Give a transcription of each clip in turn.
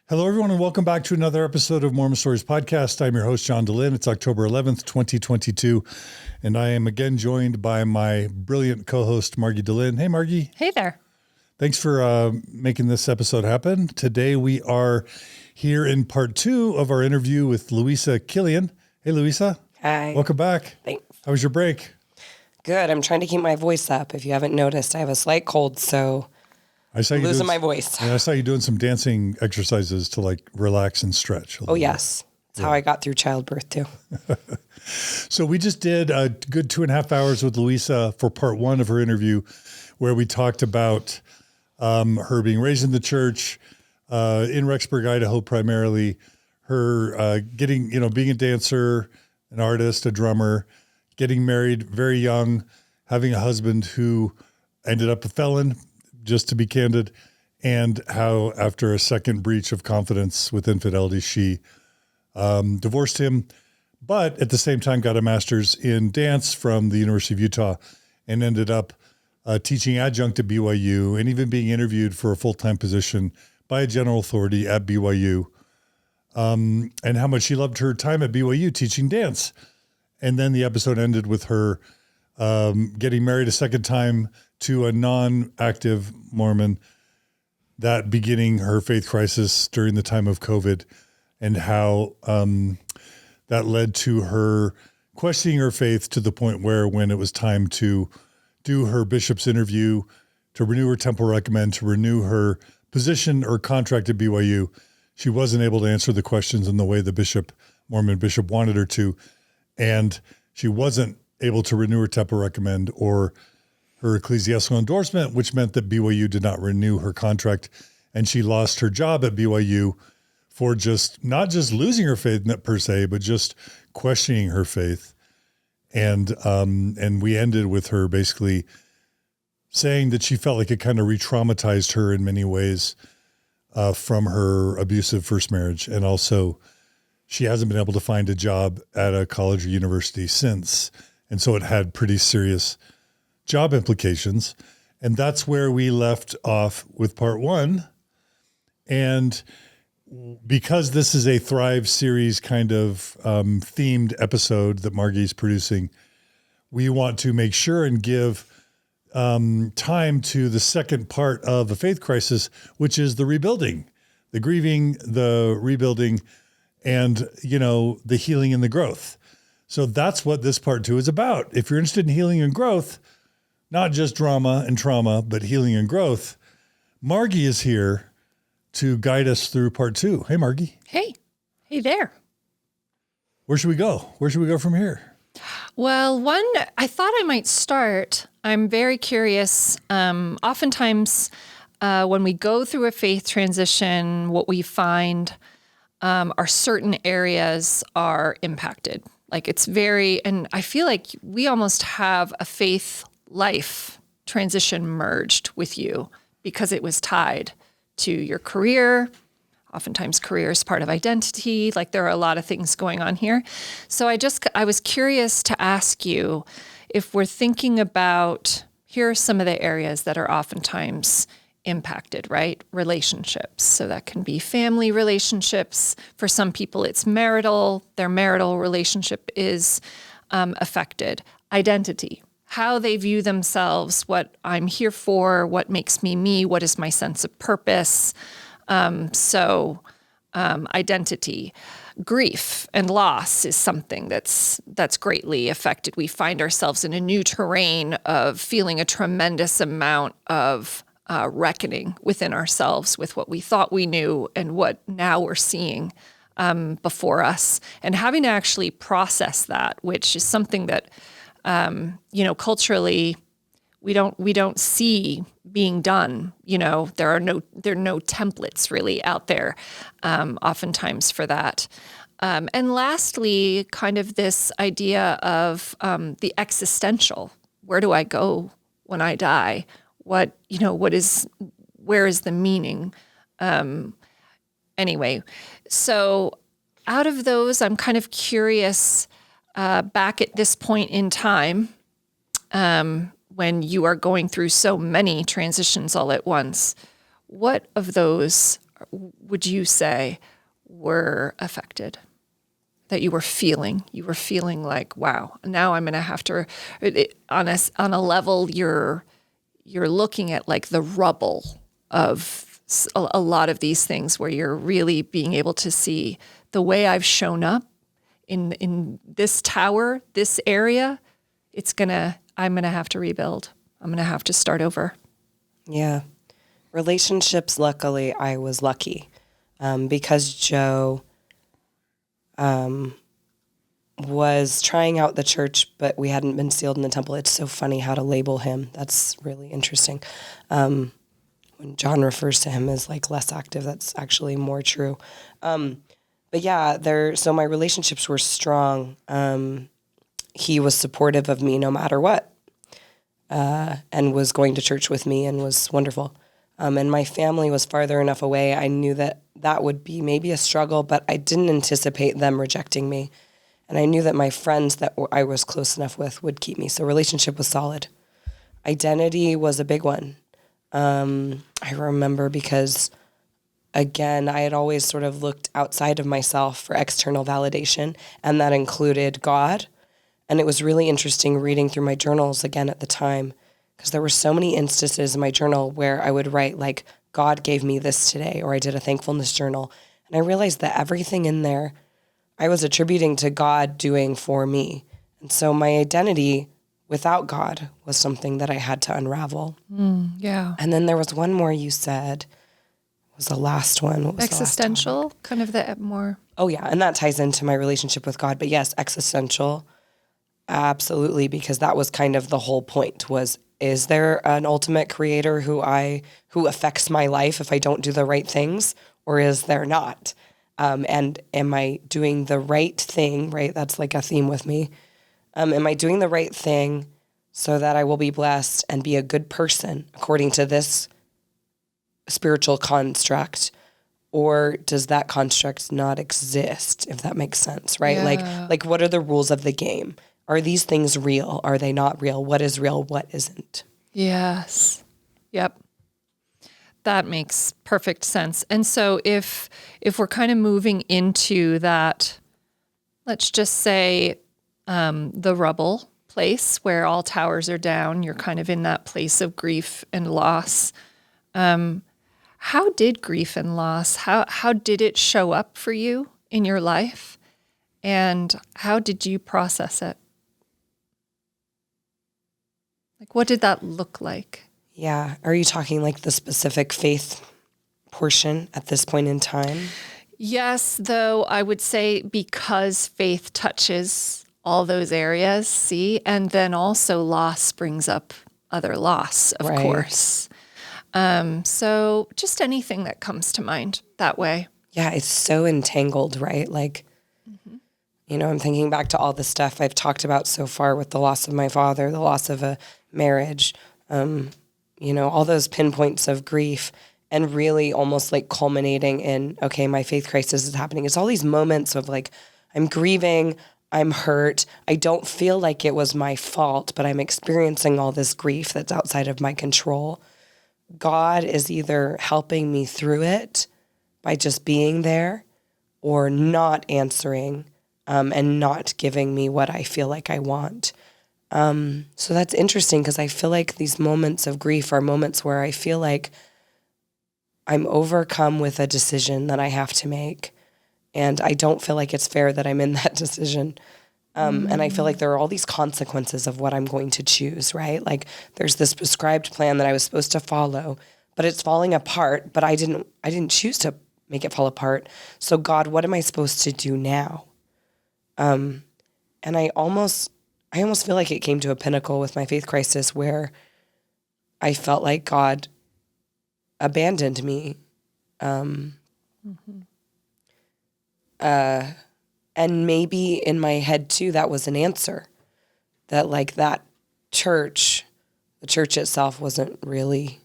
Hello, everyone, and welcome back to another episode of Mormon Stories Podcast. I'm your host, John Dehlin. It's October 11th, 2022, and I am again joined by my brilliant co-host, Margie Dehlin. Hey, Margie. Hey there. Thanks for making this episode happen. Today, we are here in part 2 of our interview with Louisa Killian. Hey, Louisa. Hi. Welcome back. Thanks. How was your break? Good. I'm trying to keep my voice up. If you haven't noticed, I have a slight cold, so I saw you losing my voice. And I saw you doing some dancing exercises to like relax and stretch. Oh, yes. That's how I got through childbirth, too. So we just did a good 2.5 hours with Louisa for part 1 of her interview, where we talked about her being raised in the church in Rexburg, Idaho, primarily. Her getting, being a dancer, an artist, a drummer, getting married very young, having a husband who ended up a felon, just to be candid, and how after a second breach of confidence with infidelity, she divorced him, but at the same time got a master's in dance from the University of Utah and ended up teaching adjunct at BYU and even being interviewed for a full-time position by a general authority at BYU, and how much she loved her time at BYU teaching dance. And then the episode ended with her getting married a second time to a non-active Mormon, that beginning her faith crisis during the time of COVID, and how that led to her questioning her faith to the point where when it was time to do her bishop's interview, to renew her temple recommend, to renew her position or contract at BYU, she wasn't able to answer the questions in the way the Mormon bishop wanted her to. And she wasn't able to renew her temple recommend or her ecclesiastical endorsement, which meant that BYU did not renew her contract, and she lost her job at BYU for not just losing her faith per se, but just questioning her faith. And we ended with her basically saying that she felt like it kind of re-traumatized her in many ways from her abusive first marriage, and also she hasn't been able to find a job at a college or university since, and so it had pretty serious job implications. And that's where we left off with part 1. And because this is a Thrive series kind of themed episode that Margie's producing, we want to make sure and give time to the second part of a faith crisis, which is the rebuilding, the grieving, the rebuilding, and, the healing and the growth. So that's what this part 2 is about. If you're interested in healing and growth, not just drama and trauma, but healing and growth, Margie is here to guide us through part 2. Hey, Margie. Hey there. Where should we go? Where should we go from here? Well, I thought I might start. I'm very curious. Oftentimes, when we go through a faith transition, what we find are certain areas are impacted. Like and I feel like we almost have a faith life transition merged with you because it was tied to your career. Oftentimes career is part of identity. Like there are a lot of things going on here. So I was curious to ask you if we're thinking about, here are some of the areas that are oftentimes impacted, right? Relationships. So that can be family relationships. For some people, it's marital. Their marital relationship is affected. Identity, how they view themselves, what I'm here for, what makes me me, what is my sense of purpose. Identity. Grief and loss is something that's greatly affected. We find ourselves in a new terrain of feeling a tremendous amount of reckoning within ourselves with what we thought we knew and what now we're seeing before us, and having to actually process that, which is something that culturally we don't see being done. There are no templates really out there oftentimes for that. And lastly, kind of this idea of the existential. Where do I go when I die? Where is the meaning? Anyway, so out of those, I'm kind of curious, back at this point in time, when you are going through so many transitions all at once, what of those would you say were affected? That you were feeling like, wow, now I'm going to have to, on a level, you're looking at like the rubble of a lot of these things where you're really being able to see the way I've shown up in this tower, this area, I'm going to have to rebuild. I'm going to have to start over. Yeah. Relationships, luckily, I was lucky because Joe was trying out the church, but we hadn't been sealed in the temple. It's so funny how to label him. That's really interesting. When John refers to him as like less active, that's actually more true. But yeah, so my relationships were strong. He was supportive of me no matter what, and was going to church with me and was wonderful. And my family was farther enough away. I knew that would be maybe a struggle, but I didn't anticipate them rejecting me. And I knew that my friends that I was close enough with would keep me. So relationship was solid. Identity was a big one. I remember because, again, I had always sort of looked outside of myself for external validation, and that included God. And it was really interesting reading through my journals again at the time, because there were so many instances in my journal where I would write like, God gave me this today, or I did a thankfulness journal. And I realized that everything in there I was attributing to God doing for me. And so my identity without God was something that I had to unravel. Yeah. And then there was one more you said, was the last one. What was Existential, kind of the more. Oh yeah, and that ties into my relationship with God. But yes, existential, absolutely, because that was kind of the whole point was, is there an ultimate creator who affects my life if I don't do the right things, or is there not? And am I doing the right thing, right? That's like a theme with me. Am I doing the right thing so that I will be blessed and be a good person according to this spiritual construct? Or does that construct not exist, if that makes sense, right? Yeah. Like what are the rules of the game? Are these things real? Are they not real? What is real? What isn't? Yes. Yep. That makes perfect sense. And so if we're kind of moving into that, let's just say the rubble place where all towers are down, you're kind of in that place of grief and loss. How did grief and loss, how did it show up for you in your life? And how did you process it? Like, what did that look like? Yeah. Are you talking like the specific faith portion at this point in time? Yes, though I would say because faith touches all those areas, see, and then also loss brings up other loss, of Right. course. So just anything that comes to mind that way. Yeah, it's so entangled, right? Like, I'm thinking back to all the stuff I've talked about so far with the loss of my father, the loss of a marriage, all those pinpoints of grief, and really almost like culminating in, okay, my faith crisis is happening. It's all these moments of like, I'm grieving, I'm hurt, I don't feel like it was my fault, but I'm experiencing all this grief that's outside of my control. God is either helping me through it by just being there or not answering and not giving me what I feel like I want. So that's interesting because I feel like these moments of grief are moments where I feel like I'm overcome with a decision that I have to make. And I don't feel like it's fair that I'm in that decision. And I feel like there are all these consequences of what I'm going to choose, right? Like there's this prescribed plan that I was supposed to follow, but it's falling apart, but I didn't choose to make it fall apart. So God, what am I supposed to do now? And I almost feel like it came to a pinnacle with my faith crisis where I felt like God abandoned me. And maybe in my head too, that was an answer. That like that church, the church itself wasn't really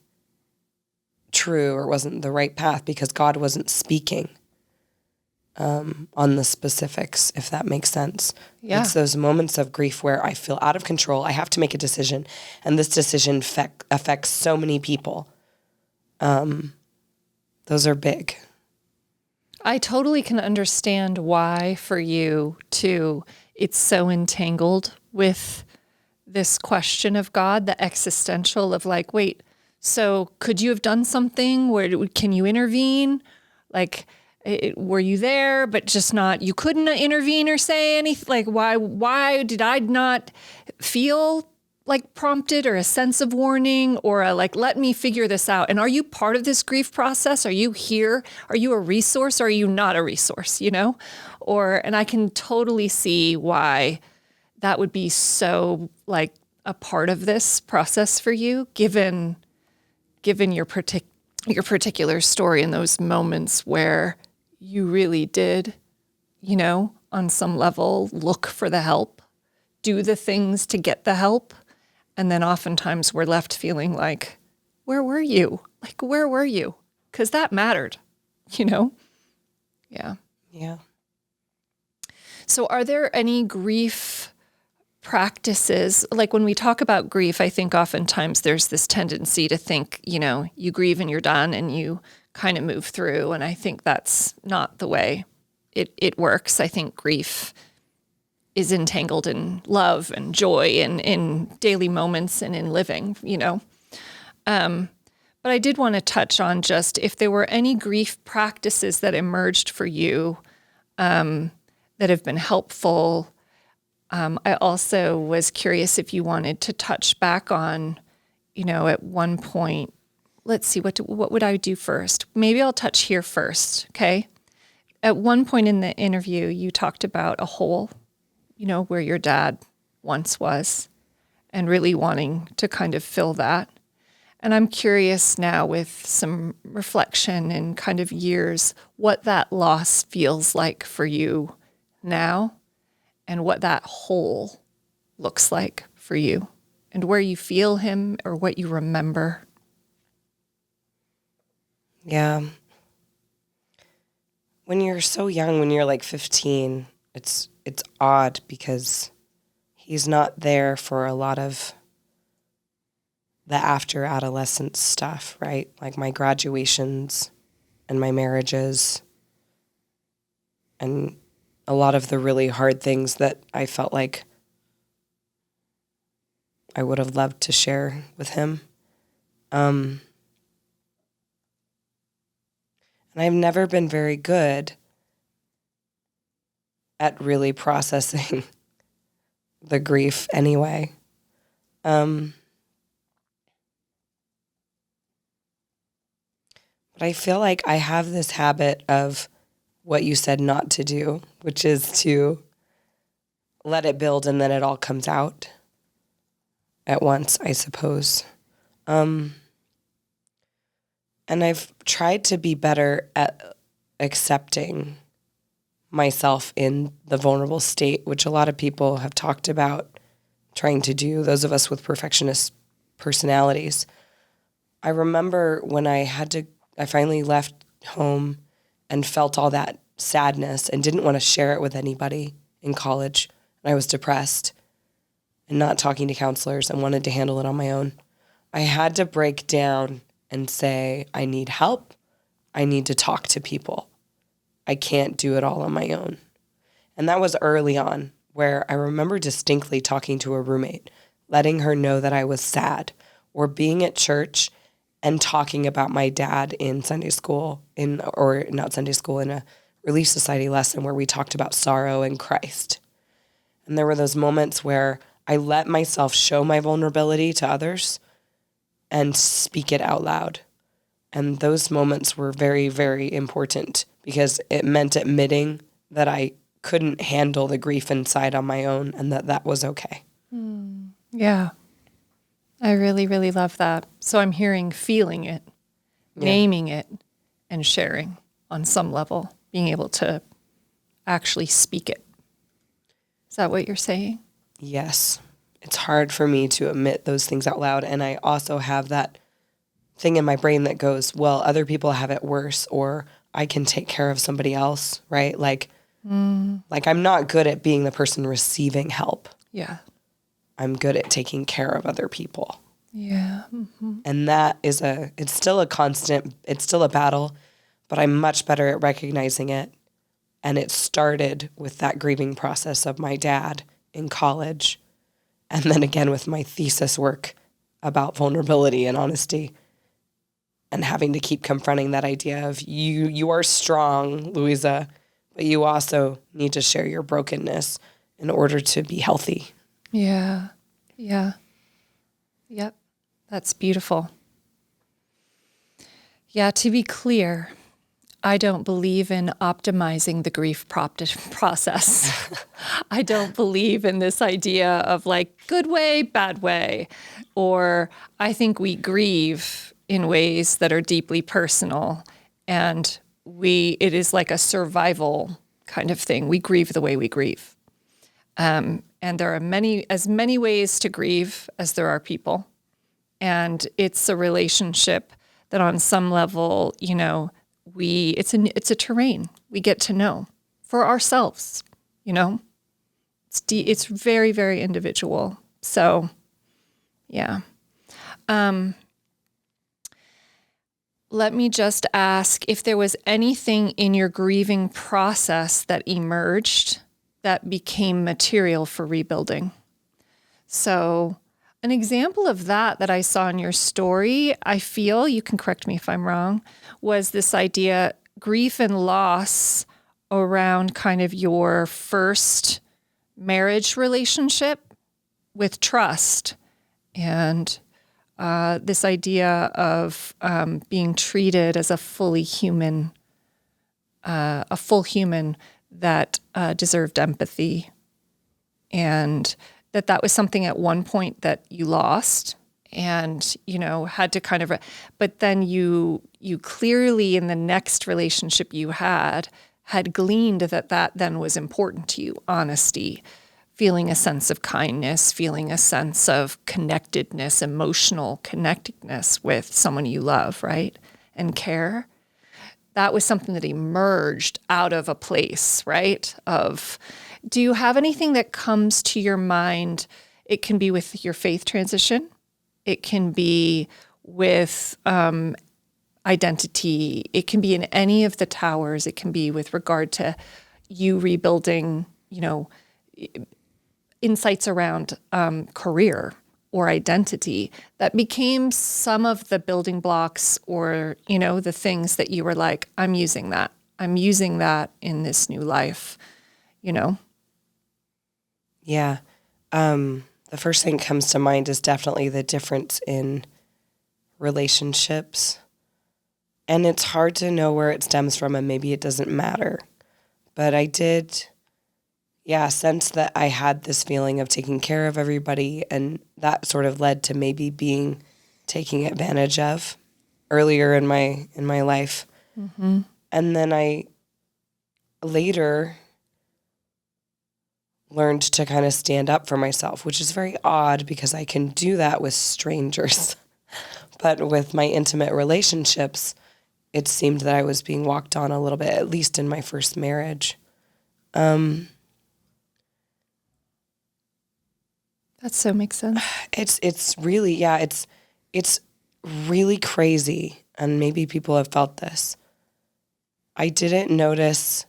true or wasn't the right path because God wasn't speaking on the specifics, if that makes sense. Yeah. It's those moments of grief where I feel out of control. I have to make a decision, and this decision affects so many people. Those are big. I totally can understand why for you too, it's so entangled with this question of God, the existential of like, wait, so could you have done something? Where can you intervene? Like, were you there, but just not, you couldn't intervene or say anything? Like, why did I not feel like prompted or a sense of warning or a, like, let me figure this out? And are you part of this grief process? Are you here? Are you a resource or are you not a resource, you know? And I can totally see why that would be so like a part of this process for you, given your particular story and those moments where you really did, you know, on some level, look for the help, do the things to get the help. And then oftentimes we're left feeling like, where were you? Like, where were you? Because that mattered, you know? Yeah. Yeah. So are there any grief practices? Like when we talk about grief, I think oftentimes there's this tendency to think, you know, you grieve and you're done and you kind of move through. And I think that's not the way it works. I think grief is entangled in love and joy and in daily moments and in living, you know. But I did want to touch on just if there were any grief practices that emerged for you that have been helpful. I also was curious if you wanted to touch back on, you know, at one point, let's see, what would I do first? Maybe I'll touch here first, okay? At one point in the interview, you talked about a hole, you know, where your dad once was and really wanting to kind of fill that. And I'm curious now with some reflection and kind of years, what that loss feels like for you now and what that hole looks like for you and where you feel him or what you remember. Yeah. When you're so young, when you're like 15, it's odd because he's not there for a lot of the after adolescence stuff, right? Like my graduations and my marriages and a lot of the really hard things that I felt like I would have loved to share with him. And I've never been very good at really processing the grief anyway. But I feel like I have this habit of what you said not to do, which is to let it build and then it all comes out at once, I suppose. And I've tried to be better at accepting myself in the vulnerable state, which a lot of people have talked about trying to do, those of us with perfectionist personalities. I remember when I finally left home and felt all that sadness and didn't want to share it with anybody in college. And I was depressed and not talking to counselors and wanted to handle it on my own. I had to break down and say, I need help. I need to talk to people. I can't do it all on my own. And that was early on, where I remember distinctly talking to a roommate, letting her know that I was sad, or being at church and talking about my dad in Sunday school, in a Relief Society lesson where we talked about sorrow and Christ. And there were those moments where I let myself show my vulnerability to others and speak it out loud. And those moments were very, very important because it meant admitting that I couldn't handle the grief inside on my own and that was okay. Yeah. I really, really love that. So I'm hearing feeling it, naming it, and sharing on some level, being able to actually speak it. Is that what you're saying? Yes. It's hard for me to admit those things out loud. And I also have that thing in my brain that goes, well, other people have it worse, or I can take care of somebody else, right? Like I'm not good at being the person receiving help. Yeah. I'm good at taking care of other people. Yeah. Mm-hmm. And that is it's still a constant, it's still a battle. but I'm much better at recognizing it. And it started with that grieving process of my dad in college. And then again with my thesis work about vulnerability and honesty, and having to keep confronting that idea of you are strong, Louisa, but you also need to share your brokenness in order to be healthy. Yeah. Yeah. Yep. That's beautiful. Yeah, to be clear, I don't believe in optimizing the grief process. I don't believe in this idea of like good way, bad way. Or I think we grieve in ways that are deeply personal, and it is like a survival kind of thing. We grieve the way we grieve. And there are as many ways to grieve as there are people. And it's a relationship that on some level, it's a terrain we get to know for ourselves, It's very, very individual. So, yeah. Let me just ask if there was anything in your grieving process that emerged that became material for rebuilding. So an example of that I saw in your story, I feel, you can correct me if I'm wrong, was this idea, grief and loss around kind of your first marriage relationship with trust, and this idea of being treated as a full human that deserved empathy, and that was something at one point that you lost and, had to kind of, but then you clearly in the next relationship you had gleaned that then was important to you, honesty, feeling a sense of kindness, feeling a sense of connectedness, emotional connectedness with someone you love, right? And care. That was something that emerged out of a place, right? Do you have anything that comes to your mind? It can be with your faith transition. It can be with identity. It can be in any of the towers. It can be with regard to you rebuilding, insights around career or identity that became some of the building blocks or, the things that you were like, I'm using that in this new life, Yeah. The first thing that comes to mind is definitely the difference in relationships. And it's hard to know where it stems from, and maybe it doesn't matter. But I did, sense that I had this feeling of taking care of everybody, and that sort of led to maybe being taken advantage of earlier in my life. Mm-hmm. And then I later learned to kind of stand up for myself, which is very odd because I can do that with strangers. But with my intimate relationships, it seemed that I was being walked on a little bit, at least in my first marriage. That so makes sense. It's really, it's really crazy. And maybe people have felt this. I didn't notice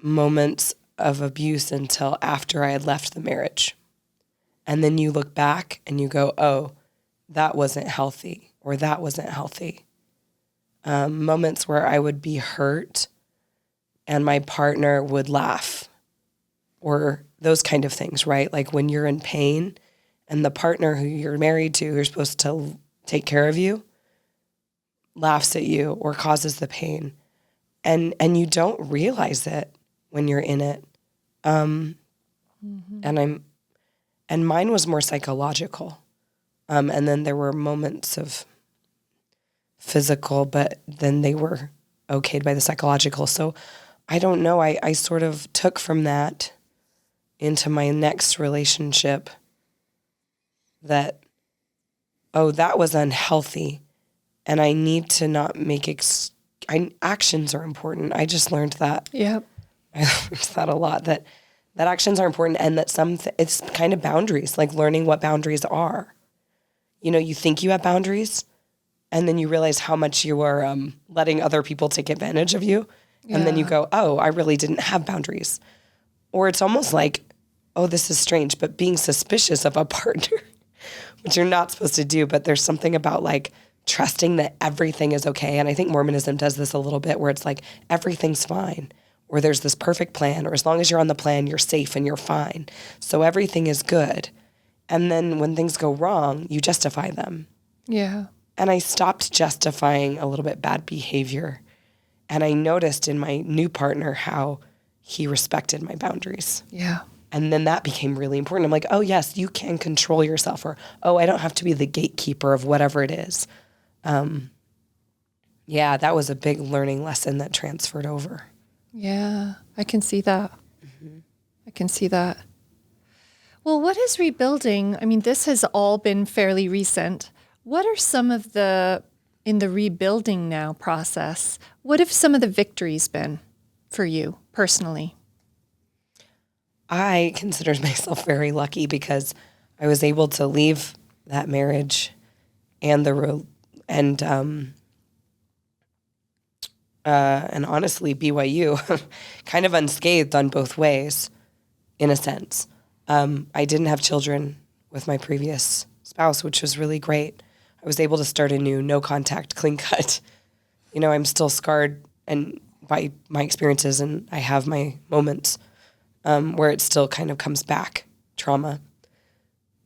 moments of abuse until after I had left the marriage. And then you look back and you go, oh, that wasn't healthy, or that wasn't healthy. Moments where I would be hurt and my partner would laugh, or those kind of things, right? Like when you're in pain and the partner who you're married to, who's supposed to take care of you, laughs at you or causes the pain. And you don't realize it when you're in it. And mine was more psychological. And then there were moments of physical, but then they were okayed by the psychological. So I don't know. I sort of took from that into my next relationship that, that was unhealthy. And I need to not make actions are important. I just learned that. Yep. I learned that a lot, that actions are important, and that it's kind of boundaries, like learning what boundaries are. You think you have boundaries, And then you realize how much you are letting other people take advantage of you. And then you go, oh, I really didn't have boundaries. Or it's almost like, oh, this is strange, but being suspicious of a partner, which you're not supposed to do. But there's something about like trusting that everything is okay. And I think Mormonism does this a little bit where it's like everything's fine, or there's this perfect plan, or as long as you're on the plan, you're safe and you're fine. So everything is good. And then when things go wrong, you justify them. Yeah. And I stopped justifying a little bit bad behavior. And I noticed in my new partner how he respected my boundaries. Yeah. And then that became really important. I'm like, oh, yes, you can control yourself. Or, oh, I don't have to be the gatekeeper of whatever it is. Yeah, that was a big learning lesson that transferred over. Yeah, I can see that. I can see that. Well, what is rebuilding? I mean, this has all been fairly recent. What are some of in the rebuilding now process, what have some of the victories been for you personally? I considered myself very lucky because I was able to leave that marriage and honestly BYU kind of unscathed on both ways, in a sense. I didn't have children with my previous spouse, which was really great. I was able to start anew, no contact, clean cut. You know, I'm still scarred and by my experiences, and I have my moments where it still kind of comes back, trauma.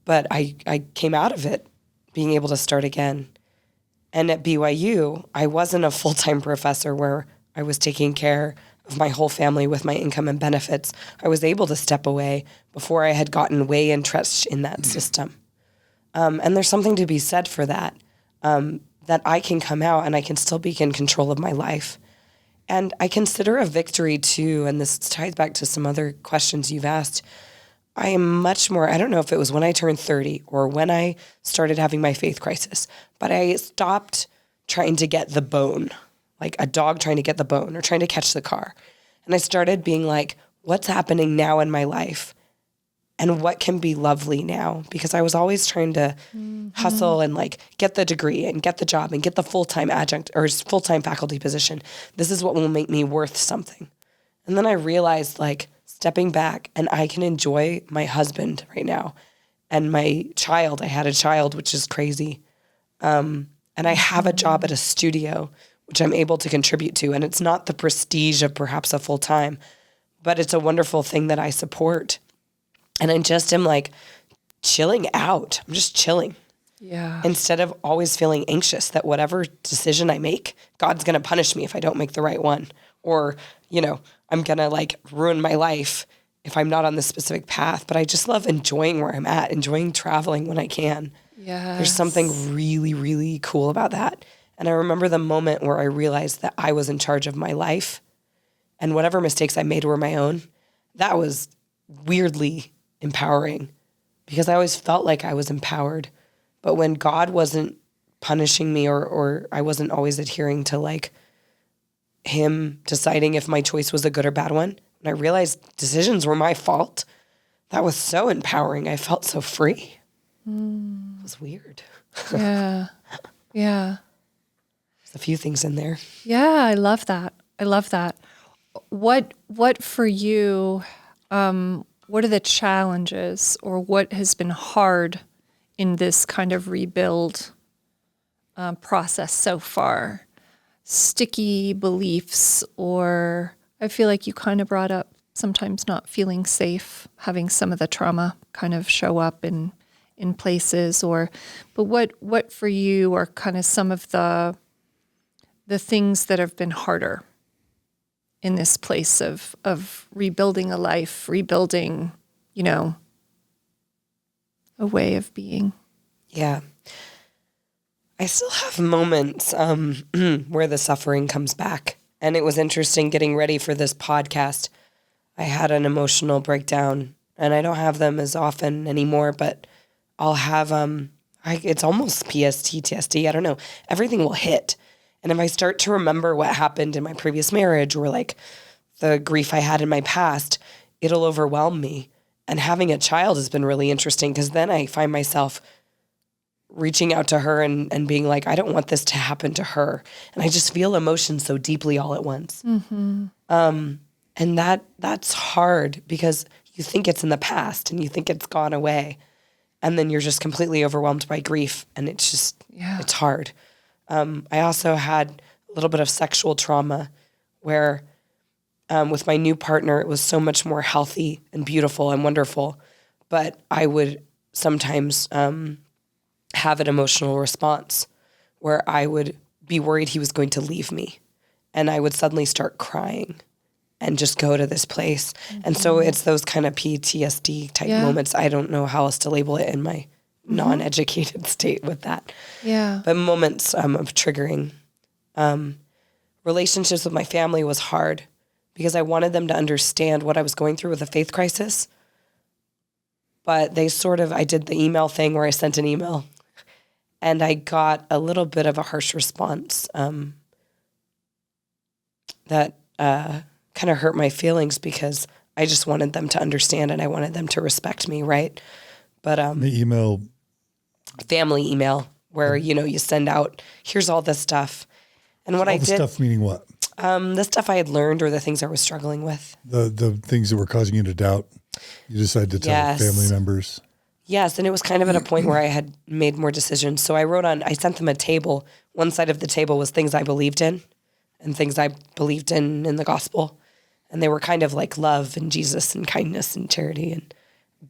But I came out of it being able to start again. And at BYU, I wasn't a full-time professor where I was taking care of my whole family with my income and benefits. I was able to step away before I had gotten way entrenched in that system. And there's something to be said for that, that I can come out and I can still be in control of my life. And I consider a victory too, and this ties back to some other questions you've asked. I am much more, I don't know if it was when I turned 30 or when I started having my faith crisis, but I stopped trying to get the bone, like a dog trying to get the bone or trying to catch the car. And I started being like, what's happening now in my life? And what can be lovely now? Because I was always trying to hustle and like get the degree and get the job and get the full-time adjunct or full-time faculty position. This is what will make me worth something. And then I realized like stepping back and I can enjoy my husband right now and my child. I had a child, which is crazy. And I have a job at a studio, which I'm able to contribute to. And it's not the prestige of perhaps a full-time, but it's a wonderful thing that I support. And I just am like chilling out. I'm just chilling. Yeah. Instead of always feeling anxious that whatever decision I make, God's going to punish me if I don't make the right one. Or, you know, I'm going to like ruin my life if I'm not on this specific path. But I just love enjoying where I'm at, enjoying traveling when I can. Yeah. There's something really, really cool about that. And I remember the moment where I realized that I was in charge of my life and whatever mistakes I made were my own. That was weirdly empowering because I always felt like I was empowered. But when God wasn't punishing me or I wasn't always adhering to like him deciding if my choice was a good or bad one, and I realized decisions were my fault, that was so empowering. I felt so free. It was weird. Yeah. Yeah. There's a few things in there. Yeah, I love that. I love that. What for you, what are the challenges or what has been hard in this kind of rebuild process so far? Sticky beliefs, or I feel like you kind of brought up sometimes not feeling safe, having some of the trauma kind of show up in places, but what for you are kind of some of the things that have been harder in this place of rebuilding a life, rebuilding, you know, a way of being? Yeah. I still have moments where the suffering comes back. And it was interesting getting ready for this podcast. I had an emotional breakdown, and I don't have them as often anymore, but I'll have, it's almost PTSD. I don't know. Everything will hit. And if I start to remember what happened in my previous marriage or like the grief I had in my past, it'll overwhelm me. And having a child has been really interesting because then I find myself reaching out to her and being like, I don't want this to happen to her. And I just feel emotions so deeply all at once. And that's hard because you think it's in the past and you think it's gone away. And then you're just completely overwhelmed by grief. And it's just, it's hard. I also had a little bit of sexual trauma where with my new partner, it was so much more healthy and beautiful and wonderful. But I would sometimes have an emotional response where I would be worried he was going to leave me. And I would suddenly start crying and just go to this place. And so it's those kind of PTSD type moments. I don't know how else to label it in my non-educated state with that. Yeah. But moments of triggering. Relationships with my family was hard because I wanted them to understand what I was going through with a faith crisis. But they I did the email thing where I sent an email and I got a little bit of a harsh response that kind of hurt my feelings because I just wanted them to understand and I wanted them to respect me, right? But The email. family email where, you send out, here's all this stuff. And what All I the did, stuff meaning what? the stuff I had learned or the things I was struggling with. The things that were causing you to doubt. You decided to tell Yes. family members. Yes, and it was kind of at a point where I had made more decisions. So I sent them a table. One side of the table was things I believed in and things I believed in the gospel. And they were kind of like love and Jesus and kindness and charity and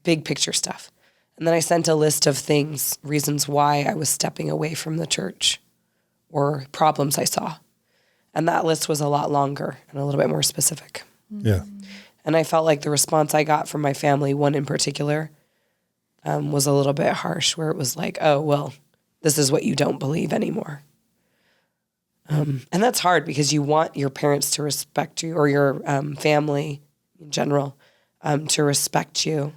big picture stuff. And then I sent a list of things, reasons why I was stepping away from the church or problems I saw. And that list was a lot longer and a little bit more specific. Yeah. And I felt like the response I got from my family, one in particular, was a little bit harsh, where it was like, oh, well, this is what you don't believe anymore. And that's hard because you want your parents to respect you or your family in general to respect you.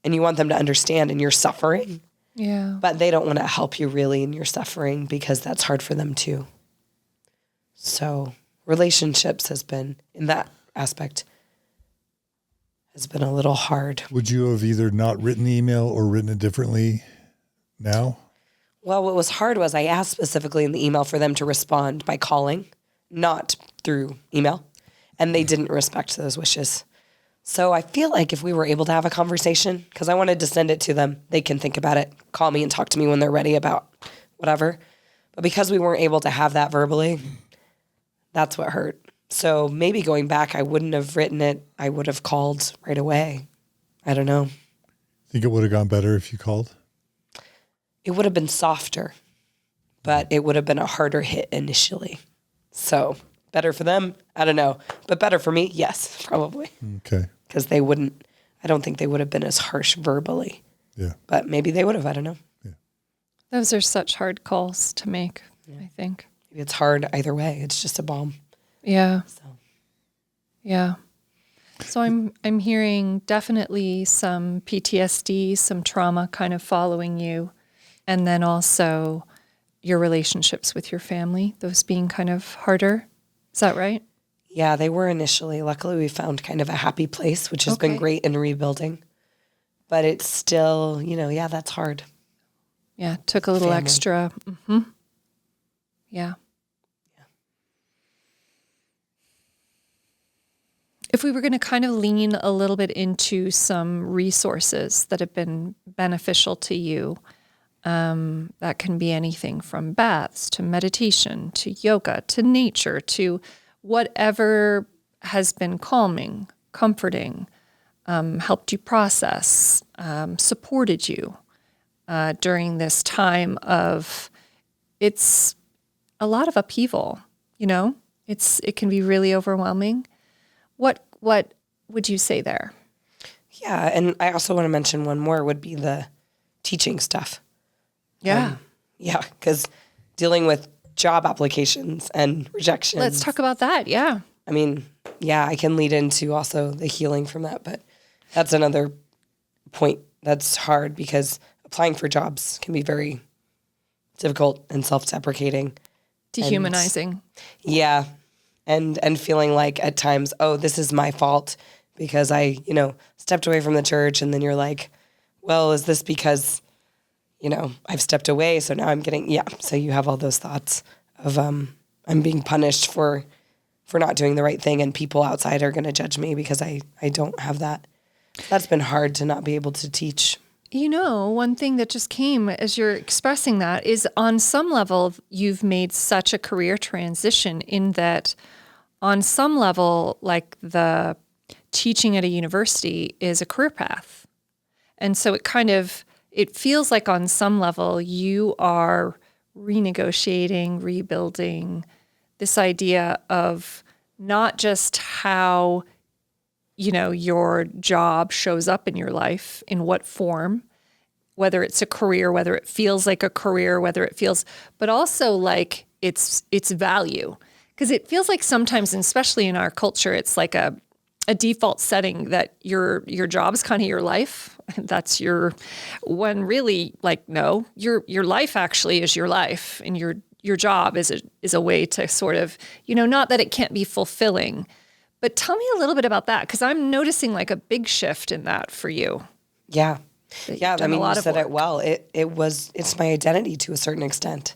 And you want them to understand in your suffering. Yeah. But they don't want to help you really in your suffering because that's hard for them too. So relationships has been, in that aspect, has been a little hard. Would you have either not written the email or written it differently now? Well, what was hard was I asked specifically in the email for them to respond by calling, not through email. And they didn't respect those wishes. So I feel like if we were able to have a conversation, because I wanted to send it to them, they can think about it, call me and talk to me when they're ready about whatever. But because we weren't able to have that verbally, that's what hurt. So maybe going back, I wouldn't have written it. I would have called right away. I don't know. Think it would have gone better if you called? It would have been softer, but it would have been a harder hit initially. So better for them? I don't know. But better for me? Yes, probably. Okay. Because they wouldn't, I don't think they would have been as harsh verbally. Yeah. But maybe they would have. I don't know. Those are such hard calls to make, I think. Maybe it's hard either way. It's just a bomb. Yeah. So Yeah. So I'm hearing definitely some PTSD, some trauma kind of following you, and then also your relationships with your family, those being kind of harder. Is that right? yeah, they were initially. Luckily, we found kind of a happy place, which has been Okay. great in rebuilding. But it's still, yeah, that's hard. Yeah, took a little Family. extra. Yeah. If we were going to kind of lean a little bit into some resources that have been beneficial to you, that can be anything from baths to meditation to yoga to nature to whatever has been calming, comforting, helped you process, supported you during this time of, it's a lot of upheaval, it can be really overwhelming. What would you say there? Yeah, and I also want to mention one more would be the teaching stuff. Yeah. Yeah, because dealing with job applications and rejections. Let's talk about that. Yeah. I mean, yeah, I can lead into also the healing from that, but that's another point that's hard because applying for jobs can be very difficult and self-deprecating. Dehumanizing. Yeah. And feeling like at times, oh, this is my fault because I, stepped away from the church. And then you're like, well, is this because, I've stepped away. So now I'm getting, yeah. So you have all those thoughts of, I'm being punished for not doing the right thing, and people outside are going to judge me because I don't have that. That's been hard to not be able to teach. One thing that just came as you're expressing that is, on some level, you've made such a career transition in that on some level, like the teaching at a university is a career path. And so it feels like on some level you are renegotiating, rebuilding this idea of not just how your job shows up in your life, in what form, whether it's a career, whether it feels like a career, but also like its value. Because it feels like sometimes, and especially in our culture, it's like a default setting that your job is kind of your life. That's when really, like, no, your life actually is your life, and your job is a way to sort of, not that it can't be fulfilling. But tell me a little bit about that, because I'm noticing like a big shift in that for you. Yeah. Yeah. I mean, you said work. it well. It's my identity to a certain extent,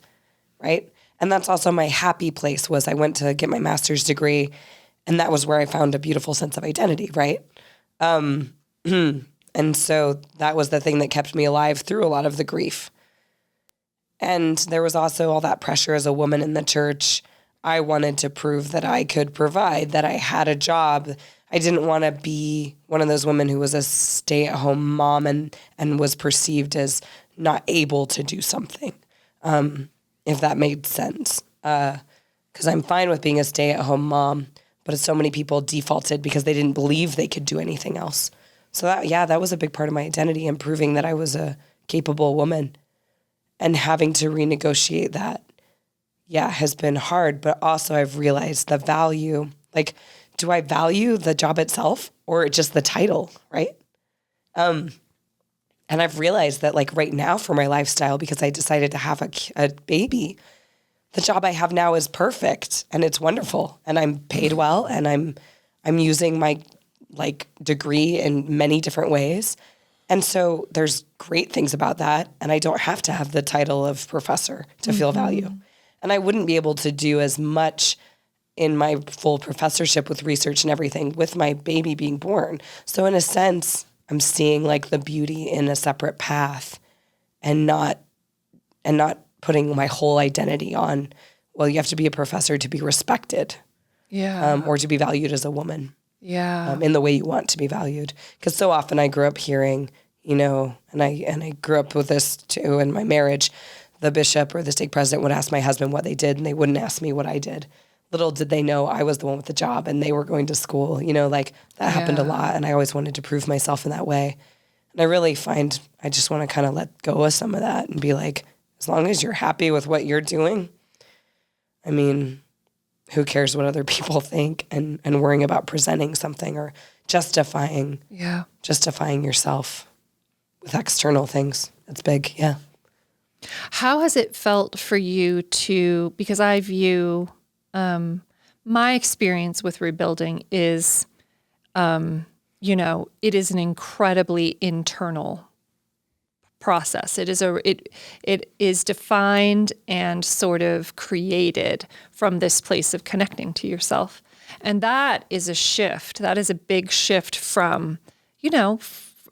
right? And that's also my happy place. Was I went to get my master's degree, and that was where I found a beautiful sense of identity, right? And so that was the thing that kept me alive through a lot of the grief. And there was also all that pressure as a woman in the church. I wanted to prove that I could provide, that I had a job. I didn't want to be one of those women who was a stay-at-home mom and was perceived as not able to do something, if that made sense. Because I'm fine with being a stay-at-home mom, but so many people defaulted because they didn't believe they could do anything else. So that was a big part of my identity, and proving that I was a capable woman, and having to renegotiate that. Yeah, has been hard, but also I've realized the value. Like, do I value the job itself or just the title, right? And I've realized that, like, right now for my lifestyle, because I decided to have a baby, the job I have now is perfect and it's wonderful, and I'm paid well, and I'm using my degree in many different ways. And so there's great things about that, and I don't have to have the title of professor to feel value. And I wouldn't be able to do as much in my full professorship with research and everything with my baby being born. So in a sense, I'm seeing like the beauty in a separate path, and not putting my whole identity on, well, you have to be a professor to be respected, or to be valued as a woman, in the way you want to be valued. Because so often I grew up hearing, and I grew up with this too in my marriage. The bishop or the stake president would ask my husband what they did, and they wouldn't ask me what I did. Little did they know I was the one with the job, and they were going to school. That happened a lot, and I always wanted to prove myself in that way. And I really find I just want to kind of let go of some of that and be like, as long as you're happy with what you're doing, I mean, who cares what other people think, and worrying about presenting something or justifying yourself with external things. That's big, yeah. How has it felt for you because I view my experience with rebuilding is, it is an incredibly internal process. It is defined and sort of created from this place of connecting to yourself. And that is a shift. That is a big shift from,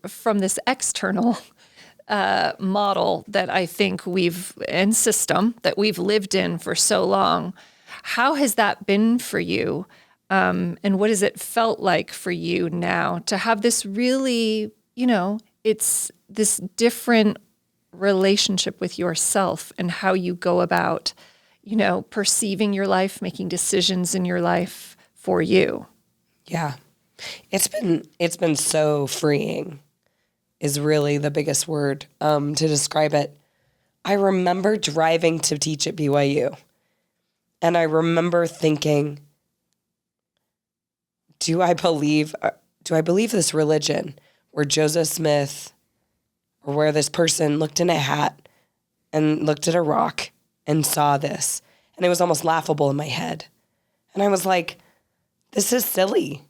from this external model that I think and system that we've lived in for so long. How has that been for you? And what has it felt like for you now to have this really, it's this different relationship with yourself and how you go about, perceiving your life, making decisions in your life for you? Yeah. It's been so freeing is really the biggest word to describe it. I remember driving to teach at BYU, and I remember thinking, do I believe this religion where Joseph Smith, or where this person looked in a hat and looked at a rock and saw this? And it was almost laughable in my head. And I was like, this is silly.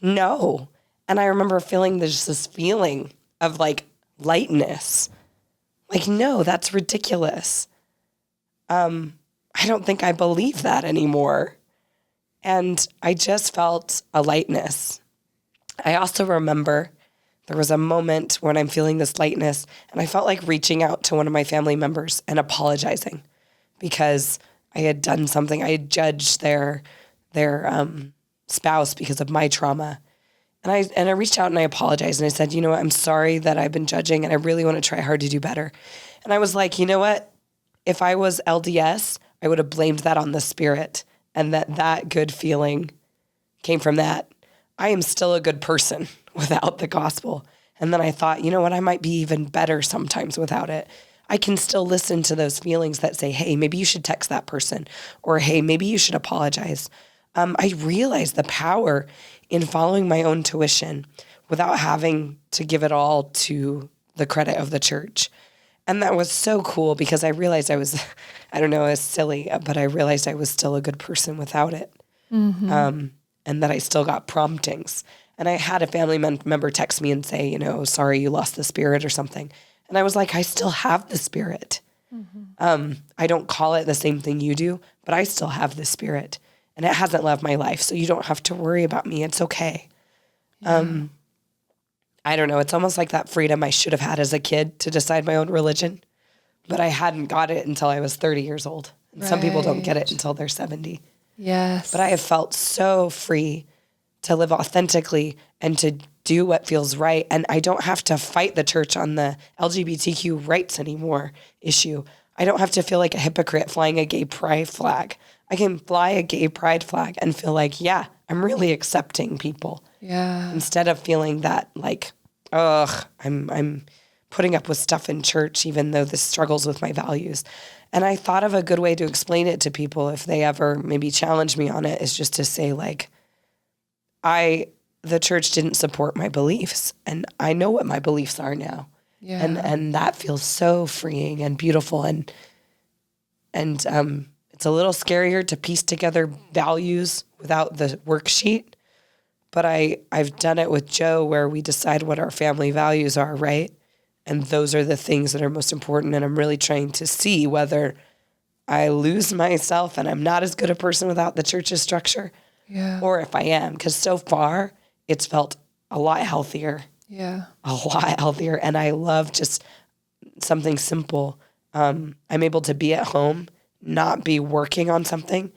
No. And I remember feeling this feeling of like lightness, Like, no, that's ridiculous. I don't think I believe that anymore. And I just felt a lightness. I also remember there was a moment when I'm feeling this lightness, and I felt like reaching out to one of my family members and apologizing because I had done something. I had judged their spouse because of my trauma. And I reached out and I apologized and I said, you know what, I'm sorry that I've been judging and I really want to try hard to do better. And I was like, you know what, if I was LDS, I would have blamed that on the spirit and that good feeling came from that. I am still a good person without the gospel. And then I thought, you know what, I might be even better sometimes without it. I can still listen to those feelings that say, hey, maybe you should text that person, or hey, maybe you should apologize. I realized the power in following my own tuition without having to give it all to the credit of the church. And that was so cool because I realized I was, I don't know, it's silly, but I realized I was still a good person without it. And that I still got promptings. And I had a family member text me and say, you know, sorry, you lost the spirit or something. And I was like, I still have the spirit. I don't call it the same thing you do, but I still have the spirit. And it hasn't left my life, so you don't have to worry about me. It's okay. Yeah. I don't know. It's almost like that freedom I should have had as a kid to decide my own religion, but I hadn't got it until I was 30 years old. And some people don't get it until they're 70. Yes. But I have felt so free to live authentically and to do what feels right. And I don't have to fight the church on the LGBTQ rights anymore issue. I don't have to feel like a hypocrite flying a gay pride flag. I can fly a gay pride flag and feel like, yeah, I'm really accepting people. Yeah. Instead of feeling that like, ugh, I'm putting up with stuff in church, even though this struggles with my values. And I thought of a good way to explain it to people if they ever maybe challenge me on it is just to say like, the church didn't support my beliefs and I know what my beliefs are now. Yeah. And that feels so freeing and beautiful. And it's a little scarier to piece together values without the worksheet, but I've done it with Joe where we decide what our family values are, right? And those are the things that are most important. And I'm really trying to see whether I lose myself and I'm not as good a person without the church's structure, or if I am, because so far it's felt a lot healthier. Yeah. A lot healthier. And I love just something simple. I'm able to be at home, not be working on something,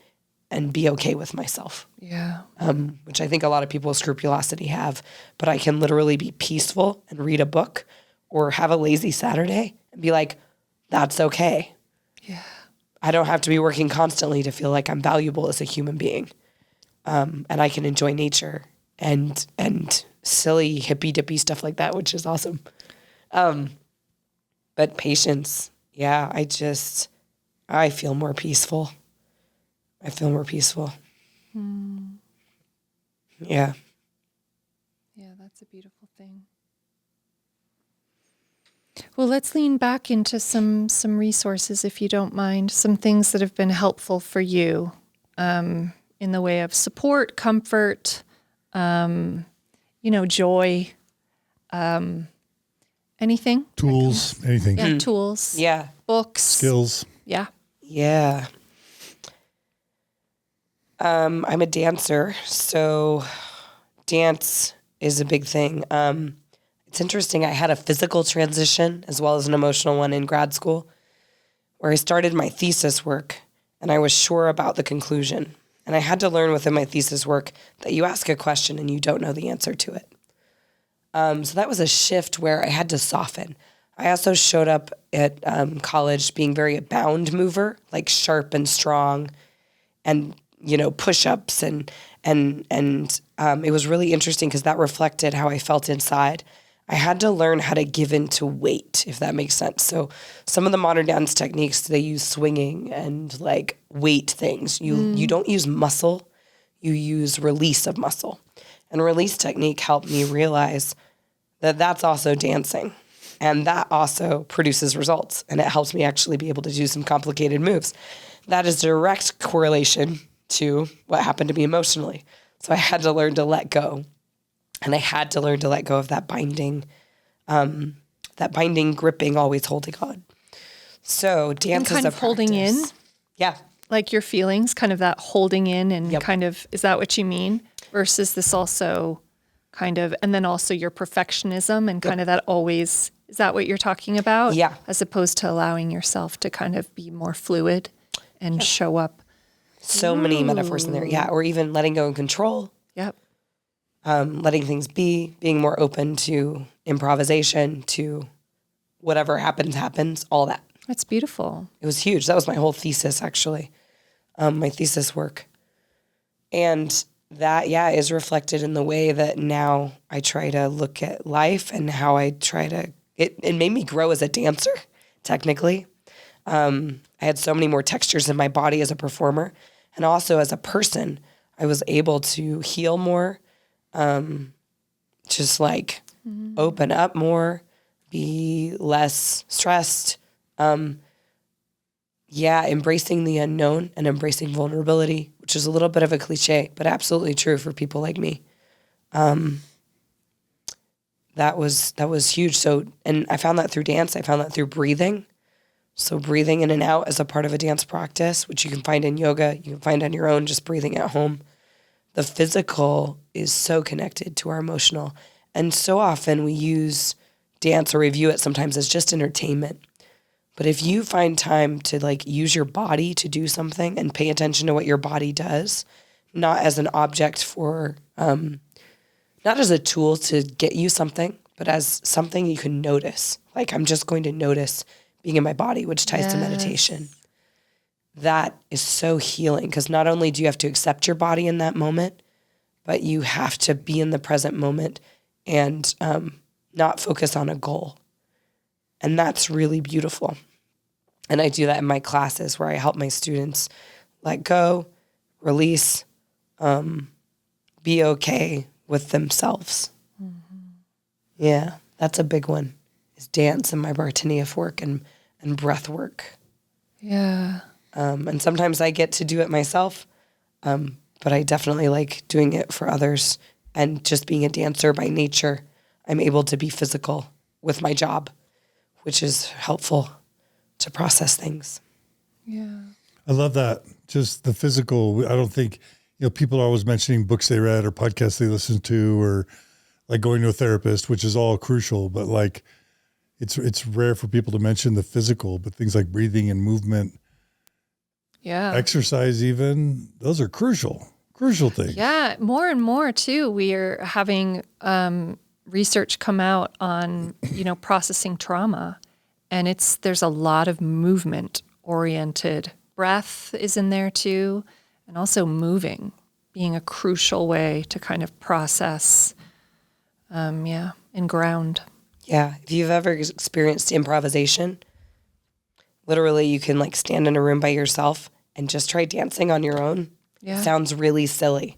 and be okay with myself. Yeah. Which I think a lot of people with scrupulosity have. But I can literally be peaceful and read a book or have a lazy Saturday and be like, that's okay. Yeah. I don't have to be working constantly to feel like I'm valuable as a human being. And I can enjoy nature and silly hippy dippy stuff like that, which is awesome. But patience, yeah, I feel more peaceful. I feel more peaceful. Yeah. Yeah, that's a beautiful thing. Well, let's lean back into some resources, if you don't mind, some things that have been helpful for you in the way of support, comfort, joy, anything? Tools, anything. Yeah, tools. Yeah. Books. Skills. Yeah. Yeah. I'm a dancer, so dance is a big thing. It's interesting. I had a physical transition as well as an emotional one in grad school where I started my thesis work and I was sure about the conclusion. And I had to learn within my thesis work that you ask a question and you don't know the answer to it. So that was a shift where I had to soften. I also showed up at college being very a bound mover, like sharp and strong and, push-ups and it was really interesting because that reflected how I felt inside. I had to learn how to give in to weight, if that makes sense. So some of the modern dance techniques, they use swinging and like weight things. You don't use muscle, you use release of muscle. And release technique helped me realize that that's also dancing. And that also produces results. And it helps me actually be able to do some complicated moves. That is direct correlation to what happened to me emotionally. So I had to learn to let go. And I had to learn to let go of that binding, that that binding, gripping, always holding on. So dance kind is a of holding in, practice. Yeah. like your feelings, kind of that holding in and Yep. kind of, is that what you mean? Versus this also kind of, and then also your perfectionism and kind of that always, is that what you're talking about? Yeah. As opposed to allowing yourself to kind of be more fluid and show up. So many metaphors in there. Yeah. Or even letting go and control, Yep. letting things be, being more open to improvisation, to whatever happens, all that. That's beautiful. It was huge. That was my whole thesis, actually, my thesis work. And that, is reflected in the way that now I try to look at life and how I try to, it made me grow as a dancer, technically. I had so many more textures in my body as a performer. And also as a person, I was able to heal more, just like open up more, be less stressed. Embracing the unknown and embracing vulnerability, which is a little bit of a cliche, but absolutely true for people like me. That was huge. So, and I found that through dance. I found that through breathing. So breathing in and out as a part of a dance practice, which you can find in yoga, you can find on your own, just breathing at home. The physical is so connected to our emotional. And so often we use dance or review it sometimes as just entertainment. But if you find time to like use your body to do something and pay attention to what your body does, not as an object for, not as a tool to get you something, but as something you can notice. Like I'm just going to notice being in my body, which ties to meditation. That is so healing because not only do you have to accept your body in that moment, but you have to be in the present moment and not focus on a goal. And that's really beautiful. And I do that in my classes where I help my students let go, release, be okay with themselves. Mm-hmm. Yeah, that's a big one, is dance and my Bartinief work and breath work. Yeah. And sometimes I get to do it myself, but I definitely like doing it for others. And just being a dancer by nature, I'm able to be physical with my job, which is helpful to process things. Yeah. I love that. Just the physical. I don't think, people are always mentioning books they read or podcasts they listen to or like going to a therapist, which is all crucial, but like it's rare for people to mention the physical, but things like breathing and movement, exercise even, those are crucial things. Yeah. More and more too, we are having research come out on, processing trauma. And there's a lot of movement oriented. Breath is in there too. And also moving being a crucial way to kind of process, and ground. Yeah. If you've ever experienced improvisation, literally you can like stand in a room by yourself and just try dancing on your own. Yeah. It sounds really silly,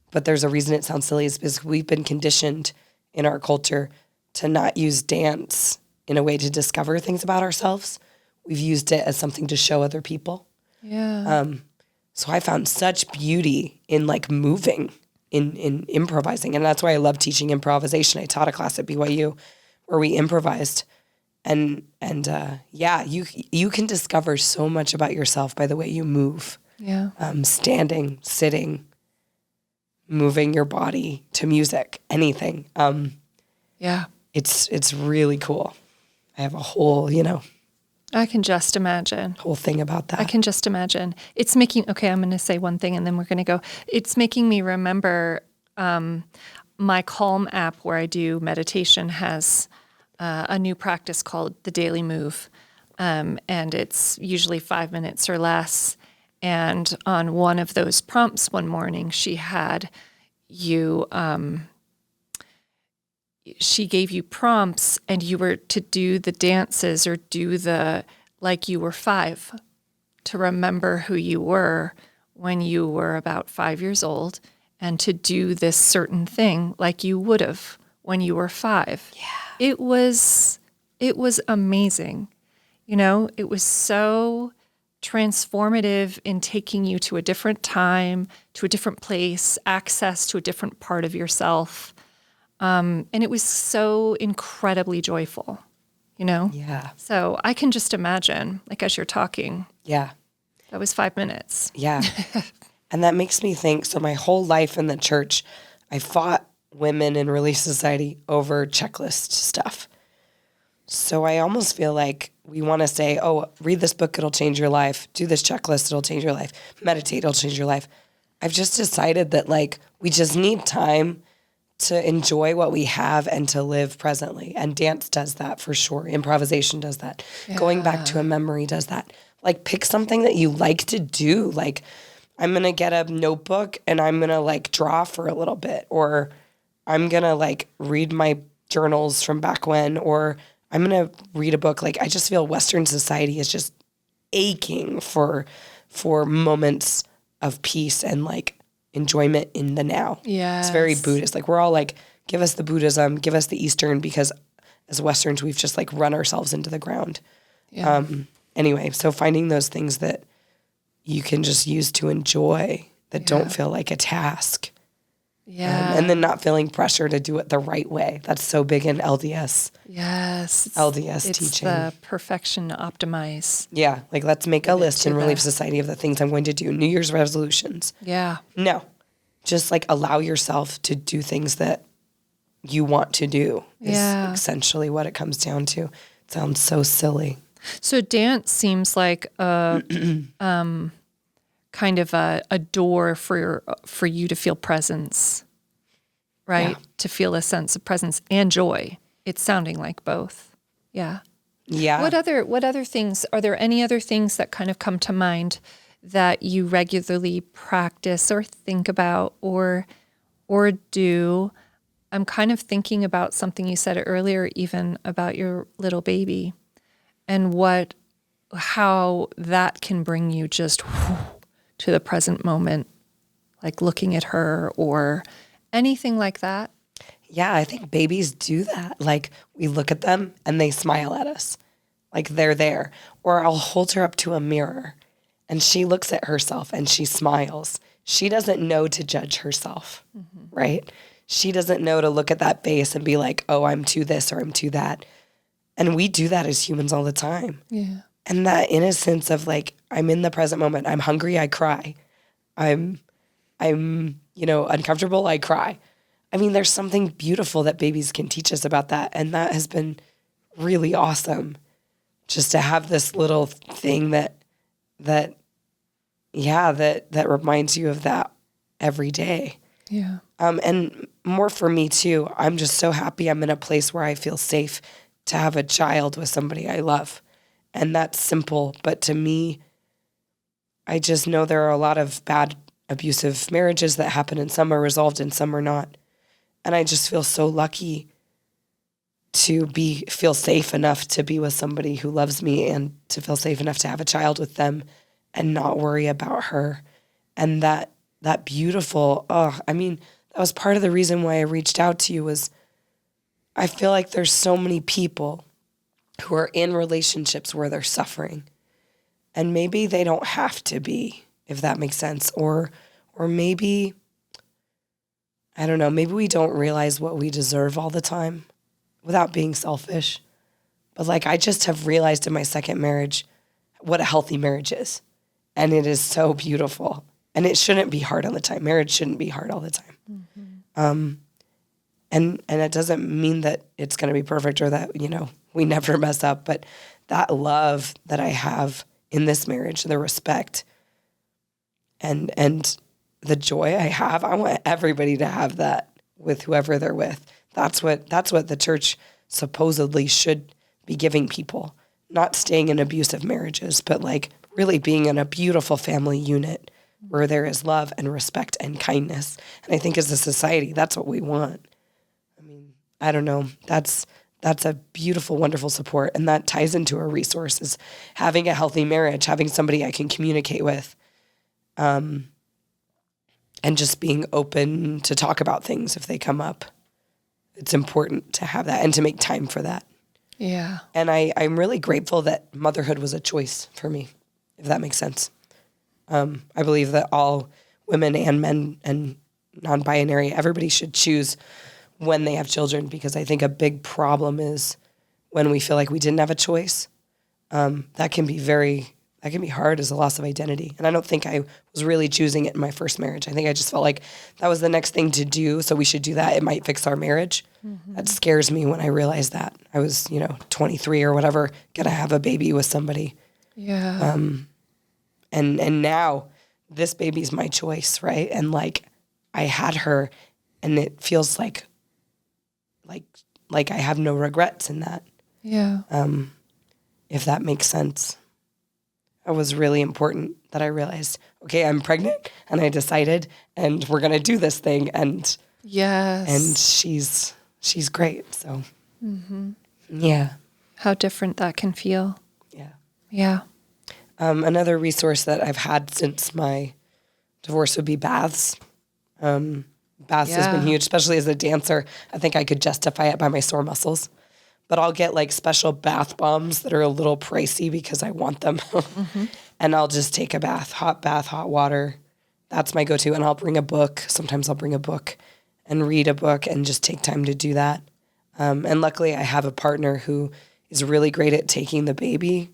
but there's a reason it sounds silly is because we've been conditioned in our culture to not use dance in a way to discover things about ourselves. We've used it as something to show other people. Yeah. So I found such beauty in like moving, in improvising. And that's why I love teaching improvisation. I taught a class at BYU where we improvised. And you can discover so much about yourself by the way you move. Yeah. Standing, sitting, moving your body to music, anything. It's really cool. I have a whole, I can just imagine. whole thing about that. I can just imagine. It's making, okay, I'm going to say one thing and then we're going to go. It's making me remember my Calm app where I do meditation has a new practice called the Daily Move. And it's usually 5 minutes or less. And on one of those prompts one morning, she had you, she gave you prompts and you were to do the dances or do like you were 5, to remember who you were when you were about 5 years old and to do this certain thing like you would have when you were 5. Yeah. It was amazing. It was so transformative in taking you to a different time, to a different place, access to a different part of yourself. And it was so incredibly joyful. you know? Yeah. So I can just imagine, like, as you're talking, Yeah. that was 5 minutes. Yeah. And that makes me think, so my whole life in the church, I fought women in Relief Society over checklist stuff. So I almost feel like we want to say, oh, read this book, it'll change your life. Do this checklist, it'll change your life. Meditate, it'll change your life. I've just decided that, like, we just need time to enjoy what we have and to live presently. And dance does that for sure. Improvisation does that. Going back to a memory does that. Like, pick something that you like to do. Like, I'm going to get a notebook and I'm going to, like, draw for a little bit, or I'm going to, like, read my journals from back when, or I'm going to read a book. Like, I just feel Western society is just aching for moments of peace and, like, enjoyment in the now. Yes. It's very Buddhist. Like, we're all like, give us the Buddhism, give us the Eastern, because as Westerns, we've just, like, run ourselves into the ground. Yeah. Anyway, so finding those things that you can just use to enjoy that don't feel like a task. Yeah. And then not feeling pressure to do it the right way. That's so big in LDS. Yes. LDS it's teaching. the perfection optimize. Yeah, like, let's make a list in to Relief the- Society of the things I'm going to do. New Year's resolutions. Yeah. No, just, like, allow yourself to do things that you want to do is Yeah. essentially what it comes down to. It sounds so silly. So dance seems like a kind of a door for you to feel presence, right? Yeah. To feel a sense of presence and joy. It's sounding like both. Yeah. Yeah. What other things, are there any other things that kind of come to mind that you regularly practice or think about or do? I'm kind of thinking about something you said earlier, even about your little baby, and how that can bring you just to the present moment, like looking at her or anything like that. Yeah, I think babies do that. Like, we look at them and they smile at us, like they're there. Or I'll hold her up to a mirror and she looks at herself and she smiles. She doesn't know to judge herself, right? She doesn't know to look at that face and be like, oh, I'm too this or I'm too that. And we do that as humans all the time. Yeah. And that innocence of, like, I'm in the present moment. I'm hungry, I cry. I'm uncomfortable, I cry. I mean, there's something beautiful that babies can teach us about that. And that has been really awesome, just to have this little thing that reminds you of that every day. Yeah. And more for me too, I'm just so happy I'm in a place where I feel safe to have a child with somebody I love. And that's simple. But to me, I just know there are a lot of bad, abusive marriages that happen, and some are resolved and some are not. And I just feel so lucky to feel safe enough to be with somebody who loves me, and to feel safe enough to have a child with them and not worry about her. And that beautiful, that was part of the reason why I reached out to you, was I feel like there's so many people who are in relationships where they're suffering, and maybe they don't have to be, if that makes sense. Or maybe, I don't know, maybe we don't realize what we deserve all the time, without being selfish. But, like, I just have realized in my second marriage what a healthy marriage is. And it is so beautiful. And it shouldn't be hard all the time. Marriage shouldn't be hard all the time. Mm-hmm. And it doesn't mean that it's going to be perfect or that, we never mess up. But that love that I have in this marriage, the respect and the joy I have, I want everybody to have that with whoever they're with. That's what the church supposedly should be giving people, not staying in abusive marriages, but, like, really being in a beautiful family unit where there is love and respect and kindness. And I think as a society, that's what we want. I mean, I don't know. That's a beautiful, wonderful support. And that ties into a resource, is having a healthy marriage, having somebody I can communicate with, and just being open to talk about things if they come up. It's important to have that and to make time for that. Yeah. And I'm really grateful that motherhood was a choice for me, if that makes sense. I believe that all women and men and non-binary, everybody should choose when they have children, because I think a big problem is when we feel like we didn't have a choice. That can be hard as a loss of identity. And I don't think I was really choosing it in my first marriage. I think I just felt like that was the next thing to do. So we should do that. It might fix our marriage. That scares me when I realized that I was, 23 or whatever, going to have a baby with somebody. Yeah. And now this baby's my choice. Right. And like I had her and it feels like I have no regrets in that. Yeah. If that makes sense. It was really important that I realized, okay, I'm pregnant and I decided and we're going to do this thing. And Yes. and she's great. So, yeah. How different that can feel. Yeah. Yeah. Another resource that I've had since my divorce would be baths. Baths has been Yeah. huge, especially as a dancer. I think I could justify it by my sore muscles. But I'll get like special bath bombs that are a little pricey because I want them. And I'll just take a bath, hot water. That's my go-to. And I'll bring a book. Sometimes I'll bring a book and read a book and just take time to do that. And luckily I have a partner who is really great at taking the baby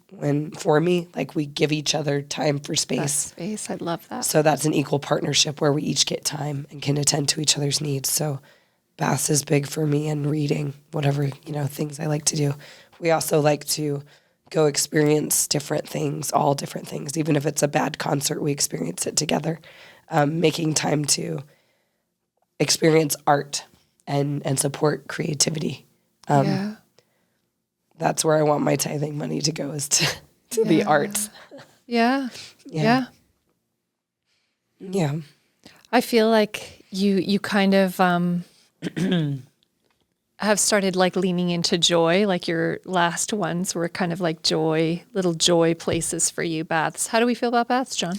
for me. Like we give each other time for That space. space. I love that. So that's an equal partnership where we each get time and can attend to each other's needs. So baths is big for me and reading, whatever, things I like to do. We also like to go experience different things, all different things. Even if it's a bad concert, we experience it together. Making time to experience art and support creativity. Yeah. That's where I want my tithing money to go, is to the arts. Yeah. Yeah. Yeah. Yeah. I feel like you kind of have started like leaning into joy. Like your last ones were kind of like little joy places for you. Baths. How do we feel about baths, John?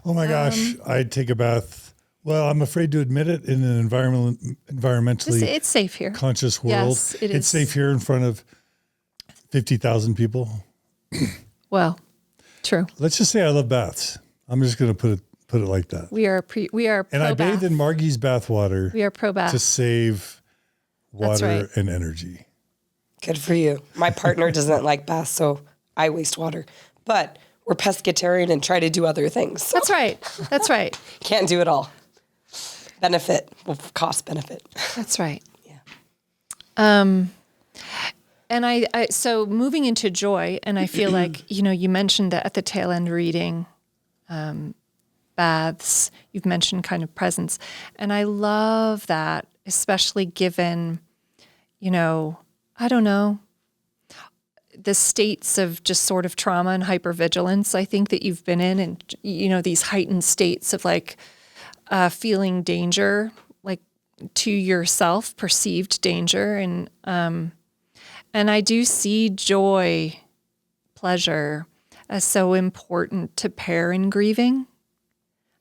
Oh my gosh, I'd take a bath. Well, I'm afraid to admit it, in an environmentally It's safe here. conscious world. Yes, it It's is. safe here in front of 50,000 people. Well, true. Let's just say I love baths. I'm just going to put it like that. We are And I pro bathe in Margie's bath water We are pro bath. to save That's water right. and energy. Good for you. My partner doesn't like baths, so I waste water. But we're pescatarian and try to do other things. So That's right. That's right. can't do it all. Benefit, cost benefit. That's right. Yeah. And so moving into joy, and I feel like, you mentioned that at the tail end reading, baths, you've mentioned kind of presence. And I love that, especially given, I don't know, the states of just sort of trauma and hypervigilance, I think that you've been in, and, these heightened states of like feeling danger, like to yourself, perceived danger. And I do see joy, pleasure as so important to pair in grieving.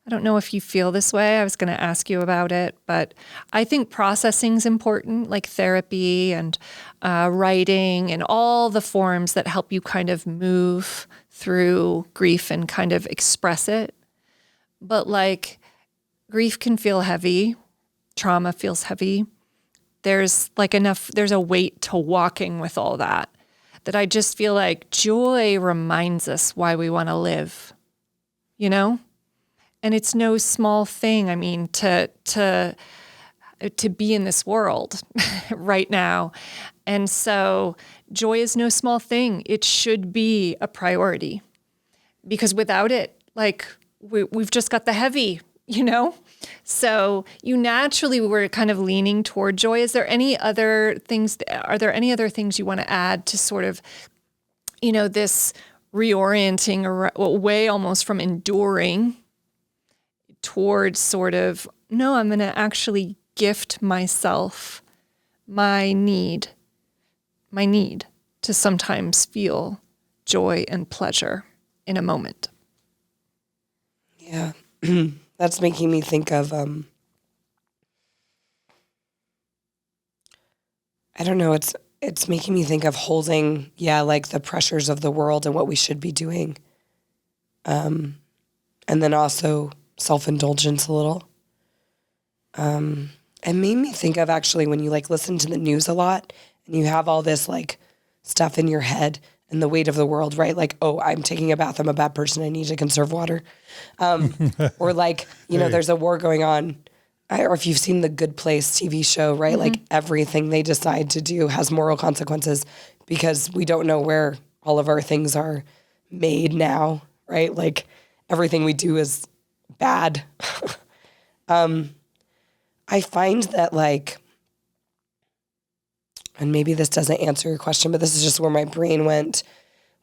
I don't know if you feel this way. I was going to ask you about it, but I think processing is important, like therapy and writing and all the forms that help you kind of move through grief and kind of express it. But like grief can feel heavy, trauma feels heavy. There's a weight to walking with all that I just feel like joy reminds us why we want to live, And it's no small thing. I mean, to be in this world right now. And so joy is no small thing. It should be a priority, because without it, like we've just got the heavy, So you naturally were kind of leaning toward joy. Are there any other things you want to add to sort of, this reorienting away almost from enduring towards sort of, no, I'm going to actually gift myself my need to sometimes feel joy and pleasure in a moment. Yeah. That's making me think of, I don't know, it's making me think of holding, like the pressures of the world and what we should be doing. And then also self-indulgence a little. It made me think of actually when you like listen to the news a lot and you have all this like stuff in your head and the weight of the world, right? Like, oh, I'm taking a bath. I'm a bad person. I need to conserve water. Or like, you know, there's a war going on. Or if you've seen the Good Place TV show, right? Like everything they decide to do has moral consequences because we don't know where all of our things are made now, right? Like everything we do is bad. I find that like, and maybe this doesn't answer your question, but this is just where my brain went,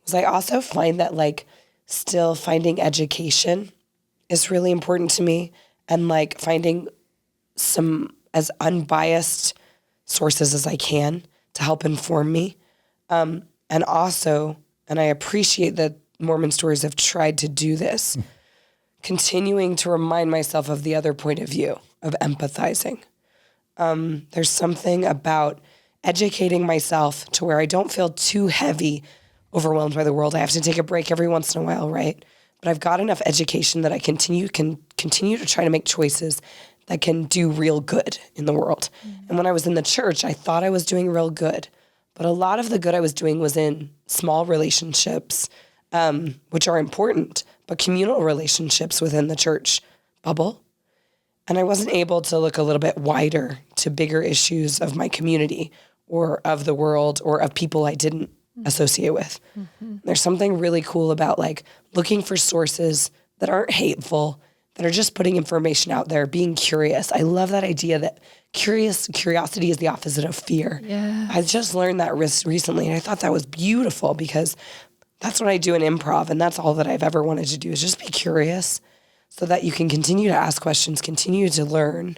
was I also find that like still finding education is really important to me, and like finding some as unbiased sources as I can to help inform me. And also, and I appreciate that Mormon Stories have tried to do this, continuing to remind myself of the other point of view, of empathizing. There's something about educating myself to where I don't feel too heavy, overwhelmed by the world. I have to take a break every once in a while, right? But I've got enough education that I can continue to try to make choices that can do real good in the world. And when I was in the church, I thought I was doing real good. But a lot of the good I was doing was in small relationships, which are important, but communal relationships within the church bubble. And I wasn't able to look a little bit wider to bigger issues of my community or of the world or of people I didn't associate with. There's something really cool about like looking for sources that aren't hateful, that are just putting information out there, being curious. I love that idea that curiosity is the opposite of fear. Yeah. I just learned that recently, and I thought that was beautiful because that's what I do in improv, and that's all that I've ever wanted to do is just be curious so that you can continue to ask questions, continue to learn,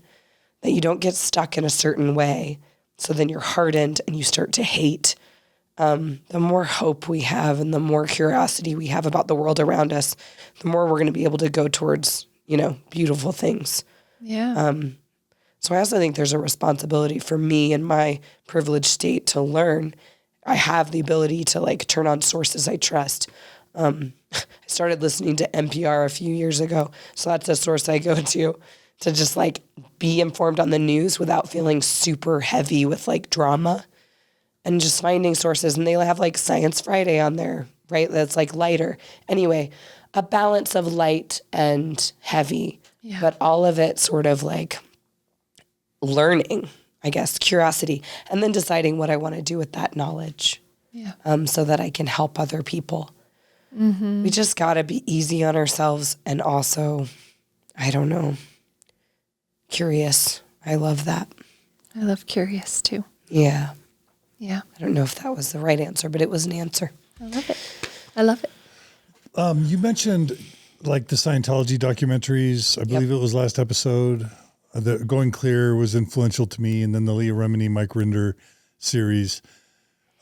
that you don't get stuck in a certain way. So then you're hardened and you start to hate. The more hope we have and the more curiosity we have about the world around us, the more we're going to be able to go towards, you know, beautiful things. Yeah. So I also think there's a responsibility for me in my privileged state to learn. I have the ability to like turn on sources I trust. I started listening to NPR a few years ago. So that's a source I go to just like be informed on the news without feeling super heavy with like drama. And just finding sources, and they have like Science Friday on there, right? That's like lighter. Anyway, a balance of light and heavy, but all of it sort of like learning, I guess, curiosity, and then deciding what I want to do with that knowledge, so that I can help other people. We just got to be easy on ourselves and also, I don't know, curious. I love that. I love curious too. Yeah. Yeah. I don't know if that was the right answer, but it was an answer. I love it. I love it. You mentioned like the Scientology documentaries. I believe it was last episode. The Going Clear was influential to me, and then the Leah Remini, Mike Rinder series.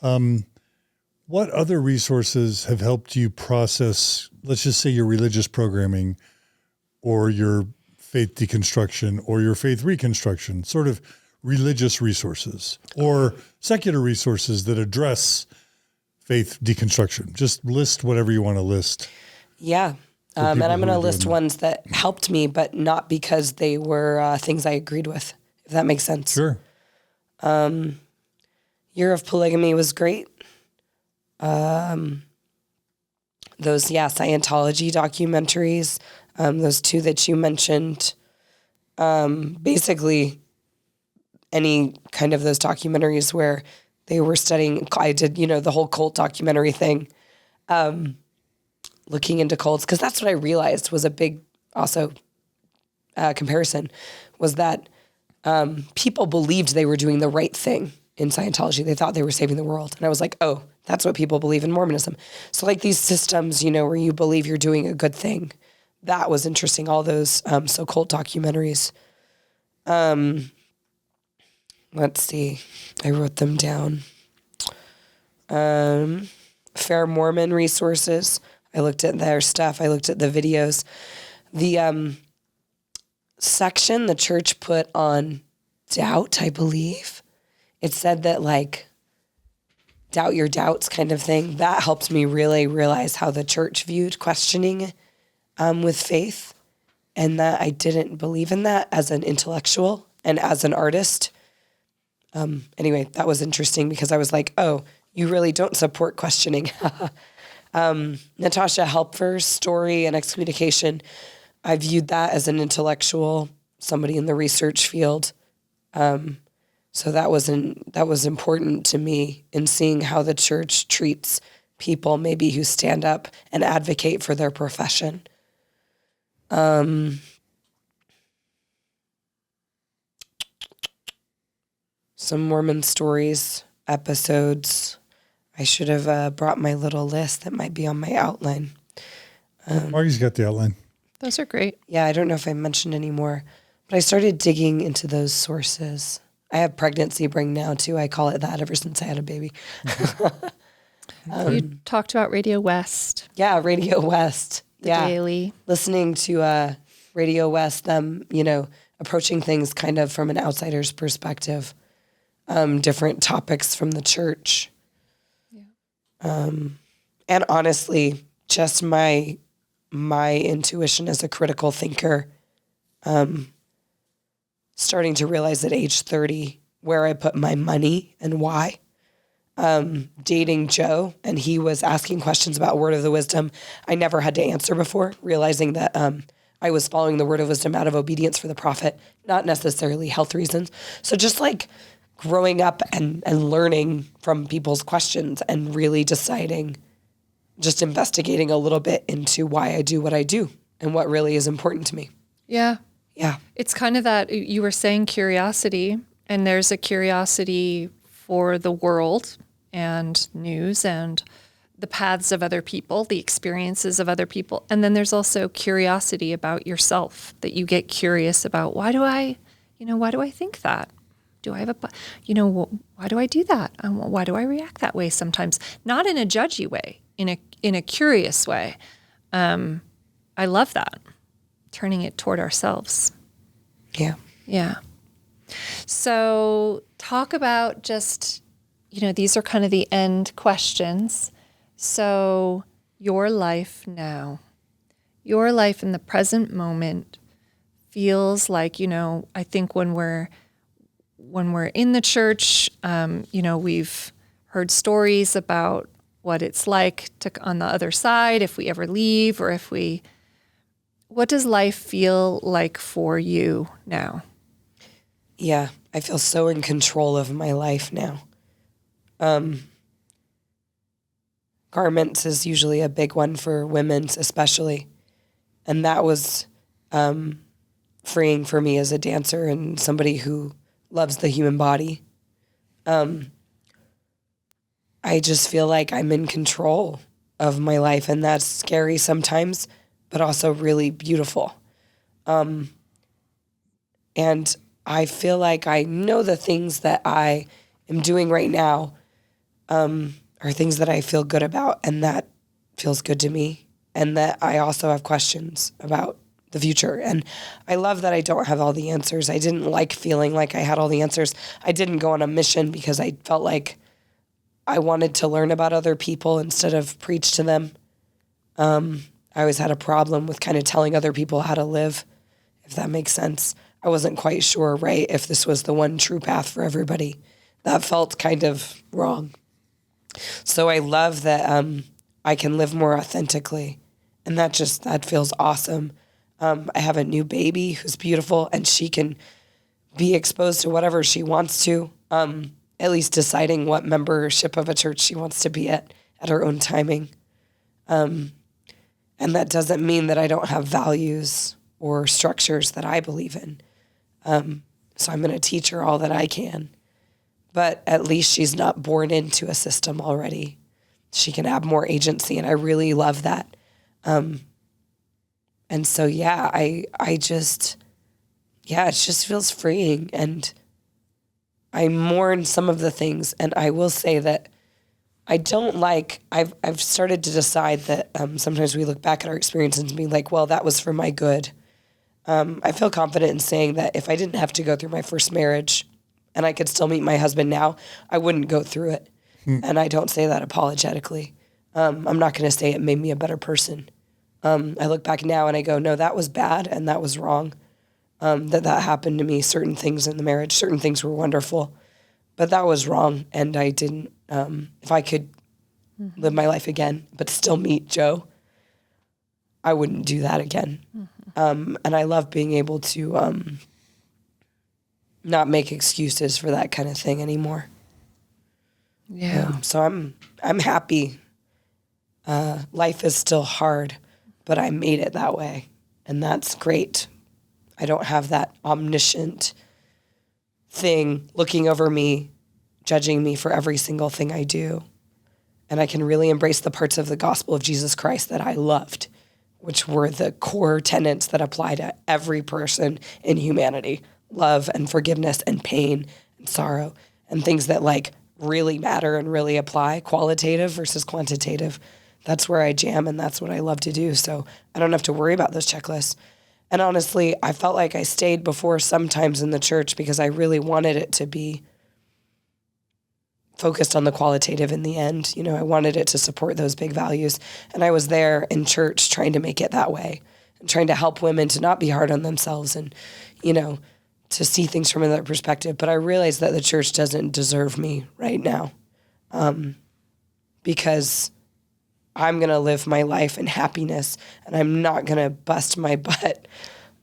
What other resources have helped you process, let's just say, your religious programming or your faith deconstruction or your faith reconstruction, sort of religious resources or secular resources that address faith deconstruction? Just list whatever you want to list. Yeah. And I'm going to list ones that helped me, but not because they were things I agreed with, if that makes sense. Sure. Year of Polygamy was great. Those, Scientology documentaries, those two that you mentioned, basically any kind of those documentaries where they were studying, I did, the whole cult documentary thing, looking into cults, because that's what I realized was a big also comparison, was that people believed they were doing the right thing in Scientology. They thought they were saving the world. And I was like, oh, that's what people believe in Mormonism. So like these systems, where you believe you're doing a good thing, that was interesting. All those so cult documentaries. Let's see. I wrote them down. Fair Mormon resources. I looked at their stuff. I looked at the videos. The section the church put on doubt, I believe, it said that like doubt your doubts kind of thing. That helped me really realize how the church viewed questioning with faith, and that I didn't believe in that as an intellectual and as an artist. Anyway, that was interesting because I was like, oh, you really don't support questioning. Natasha Helpfer's story and excommunication, I viewed that as an intellectual, somebody in the research field. So that was important to me in seeing how the church treats people maybe who stand up and advocate for their profession. Some Mormon stories, episodes. I should have brought my little list that might be on my outline. Margie's got the outline. Those are great. Yeah, I don't know if I mentioned any more, but I started digging into those sources. I have pregnancy bring now too. I call it that ever since I had a baby. You talked about Radio West, Yeah, Radio West. the Yeah, Daily. listening to Radio West, them, approaching things kind of from an outsider's perspective, different topics from the church. And honestly, just my intuition as a critical thinker, starting to realize at age 30 where I put my money and why. Dating Joe, and he was asking questions about Word of the Wisdom I never had to answer before, realizing that I was following the Word of Wisdom out of obedience for the prophet, not necessarily health reasons. So just like growing up and learning from people's questions and really deciding, just investigating a little bit into why I do what I do and what really is important to me. Yeah. Yeah. It's kind of that you were saying curiosity, and there's a curiosity for the world and news and the paths of other people, the experiences of other people. And then there's also curiosity about yourself, that you get curious about why do I think that? Do I have why do I do that? Why do I react that way sometimes? Not in a judgy way, in a curious way. I love that. Turning it toward ourselves. Yeah. Yeah. So talk about just, these are kind of the end questions. So your life now, your life in the present moment feels like, I think when we're in the church, we've heard stories about what it's like on the other side, if we ever leave or what does life feel like for you now? Yeah, I feel so in control of my life now. Garments is usually a big one for women's especially. And that was freeing for me as a dancer and somebody who loves the human body. I just feel like I'm in control of my life, and that's scary sometimes, but also really beautiful. And I feel like I know the things that I am doing right now are things that I feel good about, and that feels good to me, and that I also have questions about the future. And I love that I don't have all the answers. I didn't like feeling like I had all the answers. I didn't go on a mission because I felt like I wanted to learn about other people instead of preach to them. I always had a problem with kind of telling other people how to live, if that makes sense. I wasn't quite sure, right, if this was the one true path for everybody. That felt kind of wrong. So I love that I can live more authentically, and that feels awesome. I have a new baby who's beautiful, and she can be exposed to whatever she wants to, at least deciding what membership of a church she wants to be at her own timing. And that doesn't mean that I don't have values or structures that I believe in. So I'm going to teach her all that I can. But at least she's not born into a system already. She can have more agency, and I really love that. And so, yeah, it just feels freeing, and I mourn some of the things. And I will say that I don't like, I've started to decide that sometimes we look back at our experiences and be like, well, that was for my good. I feel confident in saying that if I didn't have to go through my first marriage and I could still meet my husband now, I wouldn't go through it. And I don't say that apologetically. I'm not going to say it made me a better person. I look back now and I go, no, that was bad and that was wrong. That happened to me. Certain things in the marriage, certain things were wonderful. But that was wrong. And I didn't, if I could live my life again, but still meet Joe, I wouldn't do that again. And I love being able to not make excuses for that kind of thing anymore. Yeah. So I'm happy. Life is still hard, but I made it that way, and that's great. I don't have that omniscient thing looking over me, judging me for every single thing I do. And I can really embrace the parts of the gospel of Jesus Christ that I loved, which were the core tenets that apply to every person in humanity: love and forgiveness and pain and sorrow, and things that like really matter and really apply, qualitative versus quantitative. That's where I jam, and that's what I love to do. So I don't have to worry about those checklists. And honestly, I felt like I stayed before sometimes in the church because I really wanted it to be focused on the qualitative in the end. You know, I wanted it to support those big values. And I was there in church trying to make it that way and trying to help women to not be hard on themselves and, you know, to see things from another perspective. But I realized that the church doesn't deserve me right now, because I'm going to live my life in happiness, and I'm not going to bust my butt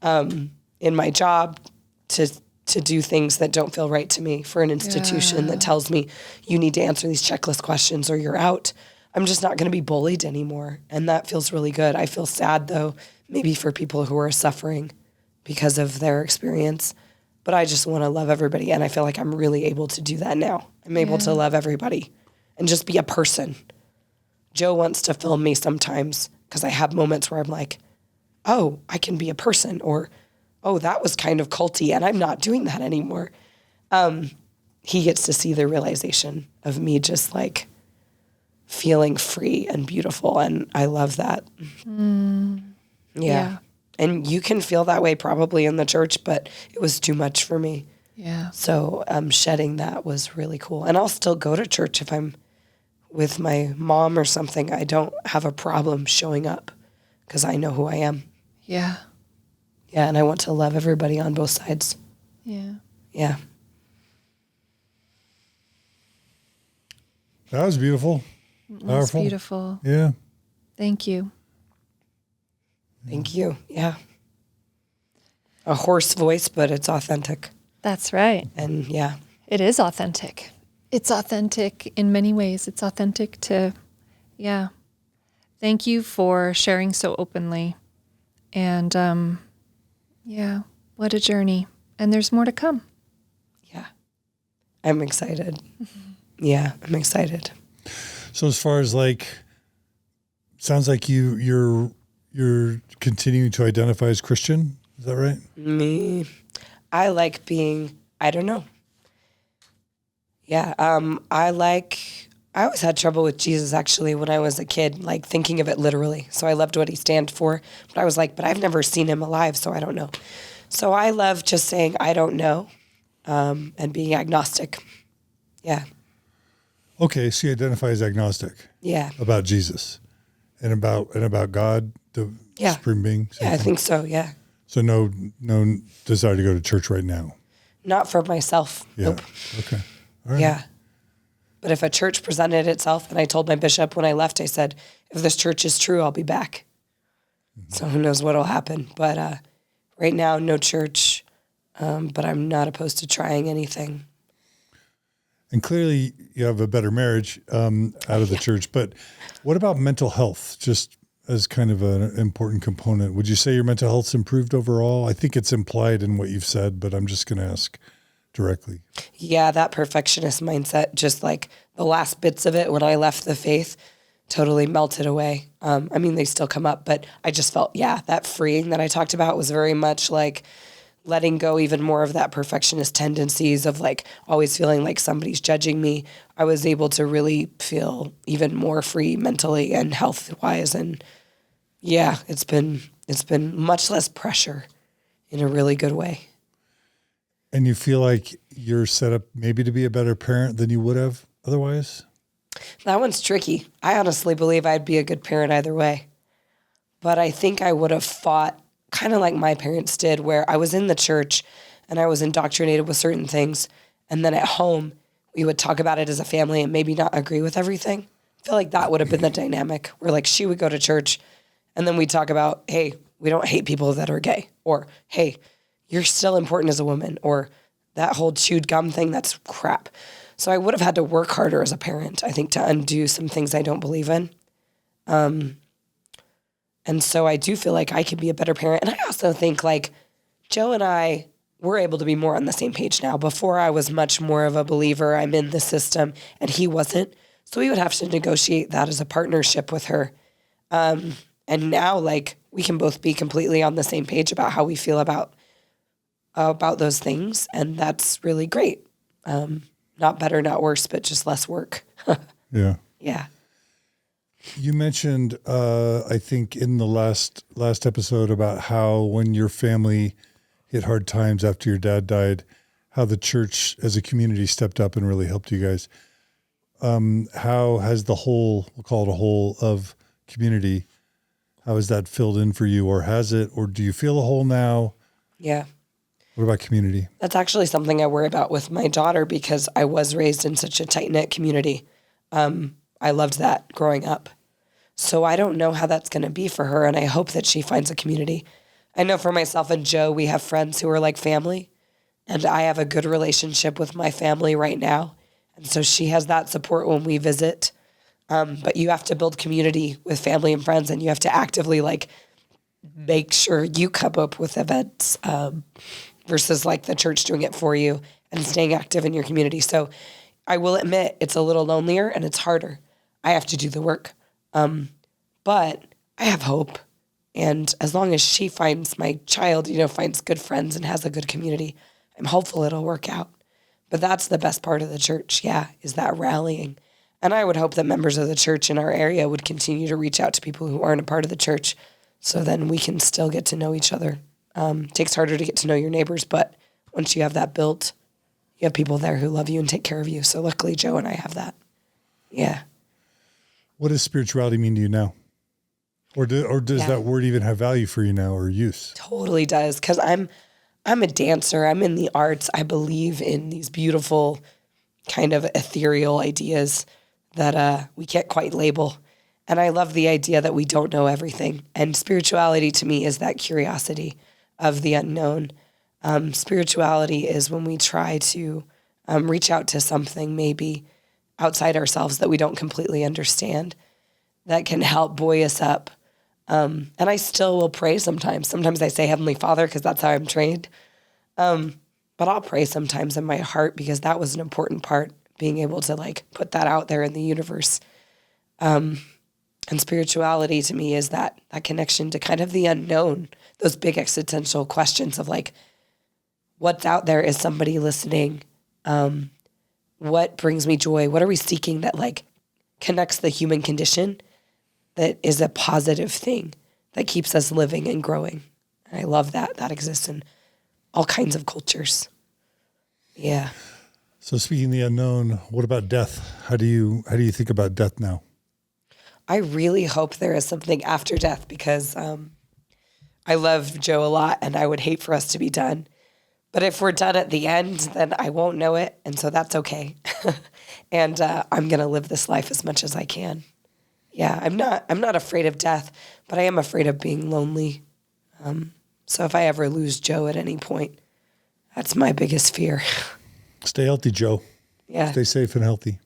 in my job to do things that don't feel right to me for an institution that tells me you need to answer these checklist questions or you're out. I'm just not going to be bullied anymore. And that feels really good. I feel sad though, maybe for people who are suffering because of their experience, but I just want to love everybody. And I feel like I'm really able to do that now. I'm able to love everybody and just be a person. Joe wants to film me sometimes because I have moments where I'm like, oh, I can be a person, or, oh, that was kind of culty and I'm not doing that anymore. He gets to see the realization of me just like feeling free and beautiful. And I love that. Yeah. And you can feel that way probably in the church, but it was too much for me. Yeah. So shedding that was really cool. And I'll still go to church if I'm with my mom or something. I don't have a problem showing up because I know who I am. Yeah. Yeah, and I want to love everybody on both sides. Yeah. Yeah. That was beautiful. That's Powerful. beautiful. Yeah. Thank you. Thank you. Yeah. A hoarse voice, but it's authentic. That's right. And yeah. It is authentic. It's authentic in many ways. It's authentic to, yeah. Thank you for sharing so openly. And yeah, what a journey. And there's more to come. Yeah. I'm excited. Yeah, I'm excited. So as far as like, sounds like you're continuing to identify as Christian. Is that right? Me, I like being, I don't know. Yeah, I always had trouble with Jesus actually when I was a kid, like thinking of it literally. So I loved what he stands for, but I was like, but I've never seen him alive, so I don't know. So I love just saying, I don't know, and being agnostic. Yeah. Okay, so you identify as agnostic. Yeah. About Jesus and about God, the supreme being. Yeah, I think so. Yeah. So no desire to go to church right now. Not for myself. Yeah. Nope. Okay. All right. Yeah. But if a church presented itself, and I told my bishop when I left, I said, if this church is true, I'll be back. Mm-hmm. So who knows what'll happen. But right now, no church, but I'm not opposed to trying anything. And clearly you have a better marriage out of the church. But what about mental health, just as kind of an important component? Would you say your mental health's improved overall? I think it's implied in what you've said, but I'm just going to ask directly. Yeah, that perfectionist mindset, just like the last bits of it when I left the faith, totally melted away. I mean, they still come up, but I just felt, that freeing that I talked about was very much like letting go even more of that perfectionist tendencies of like always feeling like somebody's judging me. I was able to really feel even more free mentally and health-wise. And yeah, it's been much less pressure in a really good way. And you feel like you're set up maybe to be a better parent than you would have otherwise? That one's tricky. I honestly believe I'd be a good parent either way. But I think I would have fought kind of like my parents did, where I was in the church and I was indoctrinated with certain things. And then at home, we would talk about it as a family and maybe not agree with everything. I feel like that would have been the dynamic where like she would go to church and then we'd talk about, hey, we don't hate people that are gay, or hey, you're still important as a woman, or that whole chewed gum thing, that's crap. So I would have had to work harder as a parent, I think, to undo some things I don't believe in. And so I do feel like I could be a better parent. And I also think like Joe and I were able to be more on the same page now. Before I was much more of a believer. I'm in the system and he wasn't. So we would have to negotiate that as a partnership with her. And now like we can both be completely on the same page about how we feel about those things. And that's really great. Not better, not worse, but just less work. Yeah. Yeah. You mentioned, I think in the last episode about how when your family hit hard times after your dad died, how the church as a community stepped up and really helped you guys. How has the whole, we'll call it a whole of community, how has that filled in for you, or has it, or do you feel a hole now? Yeah. What about community? That's actually something I worry about with my daughter because I was raised in such a tight-knit community. I loved that growing up. So I don't know how that's going to be for her, and I hope that she finds a community. I know for myself and Joe, we have friends who are like family, and I have a good relationship with my family right now. And so she has that support when we visit. But you have to build community with family and friends, and you have to actively like make sure you come up with events versus like the church doing it for you and staying active in your community. So I will admit it's a little lonelier and it's harder. I have to do the work. But I have hope. And as long as she finds my child, finds good friends and has a good community, I'm hopeful it'll work out. But that's the best part of the church, is that rallying. And I would hope that members of the church in our area would continue to reach out to people who aren't a part of the church so then we can still get to know each other. It takes harder to get to know your neighbors, but once you have that built, you have people there who love you and take care of you. So luckily, Joe and I have that. Yeah. What does spirituality mean to you now? Or does that word even have value for you now or use? Totally does, because I'm a dancer. I'm in the arts. I believe in these beautiful kind of ethereal ideas that we can't quite label. And I love the idea that we don't know everything. And spirituality to me is that curiosity of the unknown. Spirituality is when we try to reach out to something maybe outside ourselves that we don't completely understand that can help buoy us up. And I still will pray sometimes. Sometimes I say Heavenly Father because that's how I'm trained. But I'll pray sometimes in my heart because that was an important part, being able to like put that out there in the universe. And spirituality to me is that connection to kind of the unknown, those big existential questions of like, what's out there? Is somebody listening? What brings me joy? What are we seeking that like connects the human condition that is a positive thing that keeps us living and growing? And I love that exists in all kinds of cultures. Yeah. So speaking of the unknown, what about death? How do you think about death now? I really hope there is something after death because I love Joe a lot and I would hate for us to be done. But if we're done at the end, then I won't know it. And so that's okay. And I'm going to live this life as much as I can. Yeah, I'm not afraid of death, but I am afraid of being lonely. So if I ever lose Joe at any point, that's my biggest fear. Stay healthy, Joe. Yeah. Stay safe and healthy.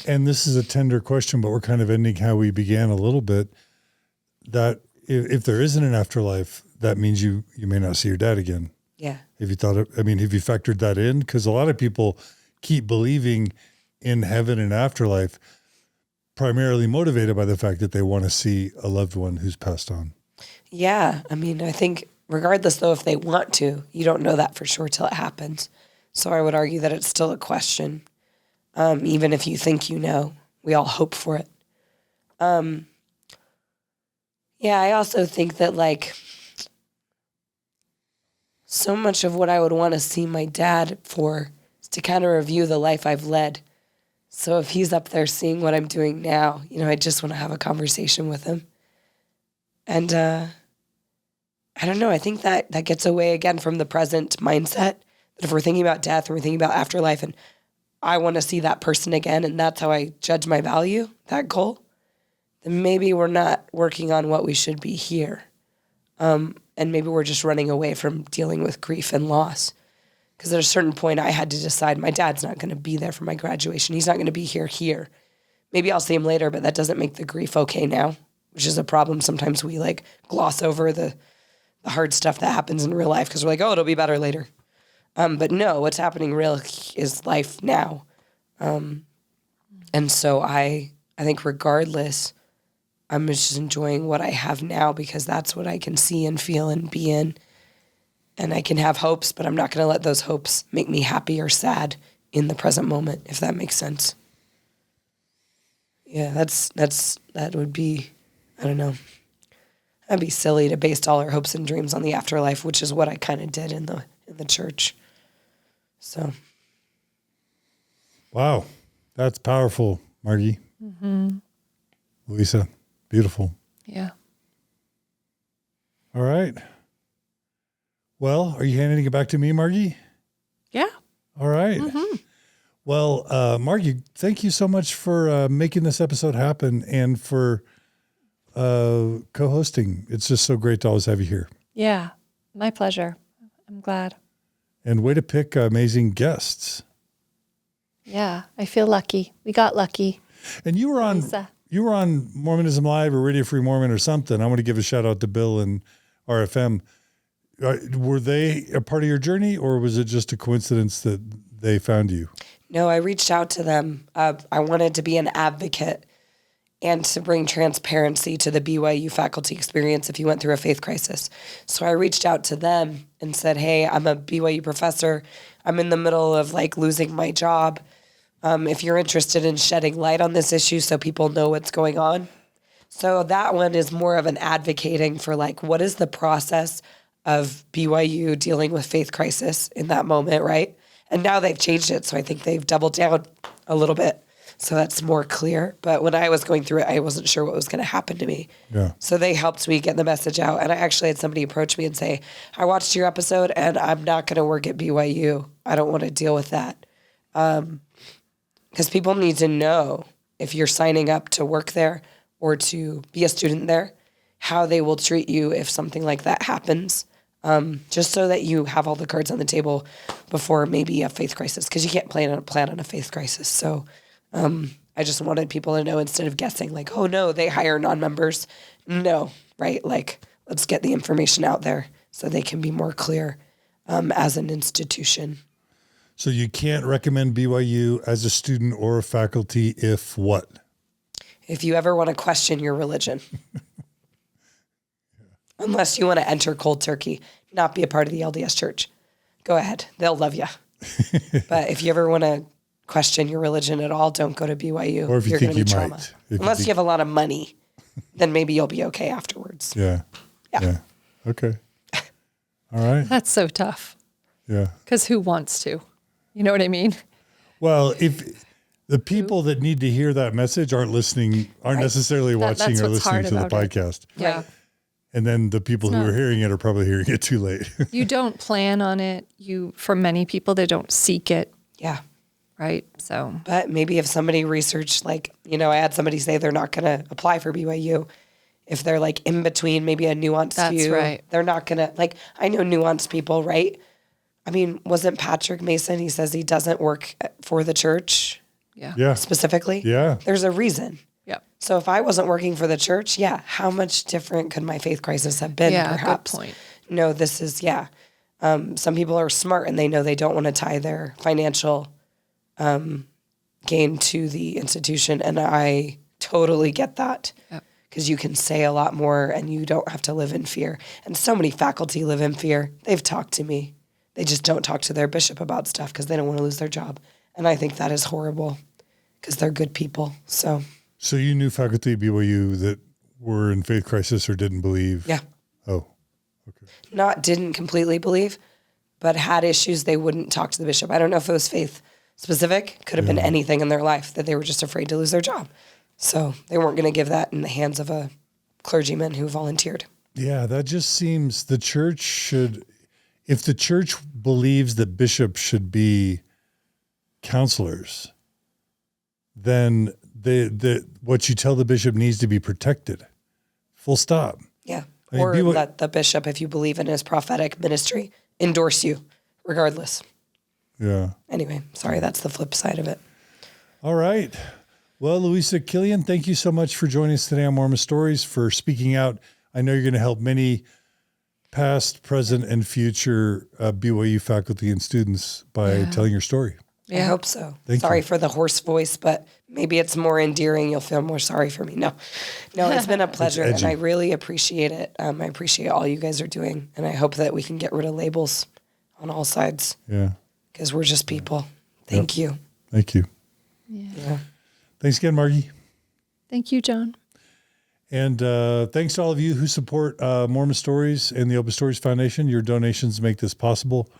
And this is a tender question, but we're kind of ending how we began a little bit, that if there isn't an afterlife, that means you may not see your dad again. Yeah. Have you factored that in? Because a lot of people keep believing in heaven and afterlife, primarily motivated by the fact that they want to see a loved one who's passed on. Yeah. I think regardless though, if they want to, you don't know that for sure till it happens. So I would argue that it's still a question. Even if you think you know, we all hope for it. Yeah, I also think that like so much of what I would want to see my dad for is to kind of review the life I've led. So if he's up there seeing what I'm doing now, I just want to have a conversation with him. And I don't know, I think that gets away again from the present mindset, that if we're thinking about death and we're thinking about afterlife and I want to see that person again and that's how I judge my value, that goal, then maybe we're not working on what we should be here. And maybe we're just running away from dealing with grief and loss. Because at a certain point, I had to decide my dad's not going to be there for my graduation. He's not going to be here. Maybe I'll see him later, but that doesn't make the grief okay now, which is a problem. Sometimes we like gloss over the hard stuff that happens in real life because we're like, oh, it'll be better later. But no, what's happening real is life now. And so I think regardless, I'm just enjoying what I have now because that's what I can see and feel and be in. And I can have hopes, but I'm not going to let those hopes make me happy or sad in the present moment, if that makes sense. Yeah, that would be, I don't know. That'd be silly to base all our hopes and dreams on the afterlife, which is what I kind of did in the church. So. Wow. That's powerful, Margie. Louisa, beautiful. Yeah. All right. Well, are you handing it back to me, Margie? Yeah. All right. Well, Margie, thank you so much for making this episode happen and for co-hosting. It's just so great to always have you here. Yeah. My pleasure. I'm glad. And way to pick amazing guests. Yeah. I feel lucky. We got lucky. And you were on Lisa. Mormonism Live or Radio Free Mormon or something. I want to give a shout out to Bill and RFM. Were they a part of your journey, or was it just a coincidence that they found you? No, I reached out to them. I wanted to be an advocate and to bring transparency to the BYU faculty experience if you went through a faith crisis. So I reached out to them and said, hey, I'm a BYU professor. I'm in the middle of like losing my job. If you're interested in shedding light on this issue so people know what's going on. So that one is more of an advocating for like, what is the process of BYU dealing with faith crisis in that moment, right? And now they've changed it, so I think they've doubled down a little bit. So that's more clear. But when I was going through it, I wasn't sure what was going to happen to me. Yeah. So they helped me get the message out. And I actually had somebody approach me and say, I watched your episode and I'm not going to work at BYU. I don't want to deal with that. Because people need to know if you're signing up to work there or to be a student there, how they will treat you if something like that happens. Just so that you have all the cards on the table before maybe a faith crisis, because you can't plan on a faith crisis. So I just wanted people to know instead of guessing like, oh no, they hire non-members. No, right? Like, let's get the information out there so they can be more clear as an institution. So you can't recommend BYU as a student or a faculty if what? If you ever want to question your religion. Unless you want to enter cold turkey, not be a part of the LDS church. Go ahead. They'll love you. But if you ever want to question your religion at all, don't go to BYU. Or if you You're think gonna be you trauma. might. Unless you have a lot of money, then maybe you'll be okay afterwards. Yeah. Yeah. Okay. All right. That's so tough. Yeah. Because who wants to? You know what I mean? Well, if the people that need to hear that message aren't listening, aren't necessarily watching that's or what's listening hard to the about it. podcast. Yeah. Right. And then the people who are hearing it are probably hearing it too late. You don't plan on it. For many people, they don't seek it, Yeah. right? So, But maybe if somebody researched, like, I had somebody say they're not going to apply for BYU. If they're like in between, maybe a nuanced That's view, right. they're not going to, like, I know nuanced people, right? I mean, wasn't Patrick Mason, he says he doesn't work for the church yeah. Yeah. specifically? Yeah. There's a reason. Yep. So if I wasn't working for the church, how much different could my faith crisis have been, Yeah, perhaps? good point. No, this is, some people are smart and they know they don't want to tie their financial gain to the institution. And I totally get that. Yep. Because you can say a lot more and you don't have to live in fear. And so many faculty live in fear. They've talked to me. They just don't talk to their bishop about stuff because they don't want to lose their job. And I think that is horrible because they're good people. So You knew faculty at BYU that were in faith crisis or didn't believe? yeah, Oh, didn't completely believe, but had issues they wouldn't talk to the bishop. I don't know if it was faith specific. Could have been anything in their life that they were just afraid to lose their job. So they weren't going to give that in the hands of a clergyman who volunteered. yeah. That just seems the church should, if the church believes that bishops should be counselors, then what you tell the bishop needs to be protected. Full stop. Yeah. I mean, Or be what- let the bishop, if you believe in his prophetic ministry, endorse you regardless. Yeah. Anyway, sorry, that's the flip side of it. All right. Well, Louisa Killian, thank you so much for joining us today on Mormon Stories, for speaking out. I know you're going to help many past, present, and future BYU faculty and students by telling your story. I hope so. Thank Sorry you. for the hoarse voice, but maybe it's more endearing. You'll feel more sorry for me. No, it's been a pleasure, and edgy. I really appreciate it. I appreciate all you guys are doing, and I hope that we can get rid of labels on all sides Yeah. because we're just people. Thank you. Thank you. Yeah. Thanks again, Margie. Thank you, John. And thanks to all of you who support Mormon Stories and the Open Stories Foundation. Your donations make this possible.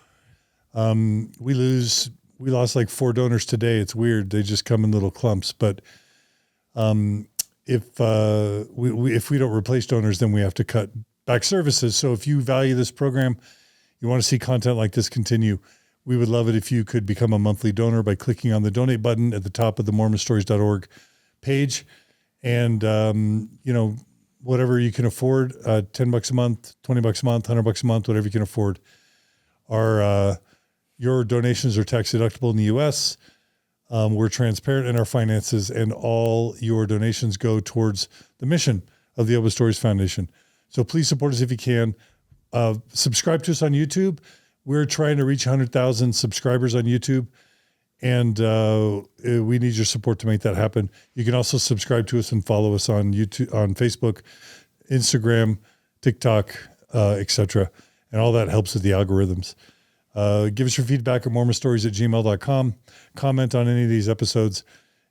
We lost like 4 donors today. It's weird. They just come in little clumps. But if we don't replace donors, then we have to cut back services. So if you value this program, you want to see content like this continue, we would love it if you could become a monthly donor by clicking on the donate button at the top of the mormonstories.org page. And, whatever you can afford, $10 a month, $20 a month, $100 a month, whatever you can afford, your donations are tax deductible in the U.S. We're transparent in our finances, and all your donations go towards the mission of the Open Stories Foundation. So please support us if you can. Subscribe to us on YouTube. We're trying to reach 100,000 subscribers on YouTube, and we need your support to make that happen. You can also subscribe to us and follow us on YouTube, on Facebook, Instagram, TikTok, etc. And all that helps with the algorithms. Give us your feedback at mormonstories@gmail.com. Comment on any of these episodes.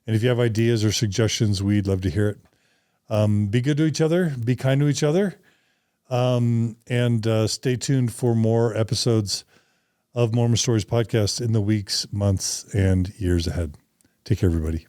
And if you have ideas or suggestions, we'd love to hear it. Be good to each other. Be kind to each other. And stay tuned for more episodes of Mormon Stories podcast in the weeks, months, and years ahead. Take care, everybody.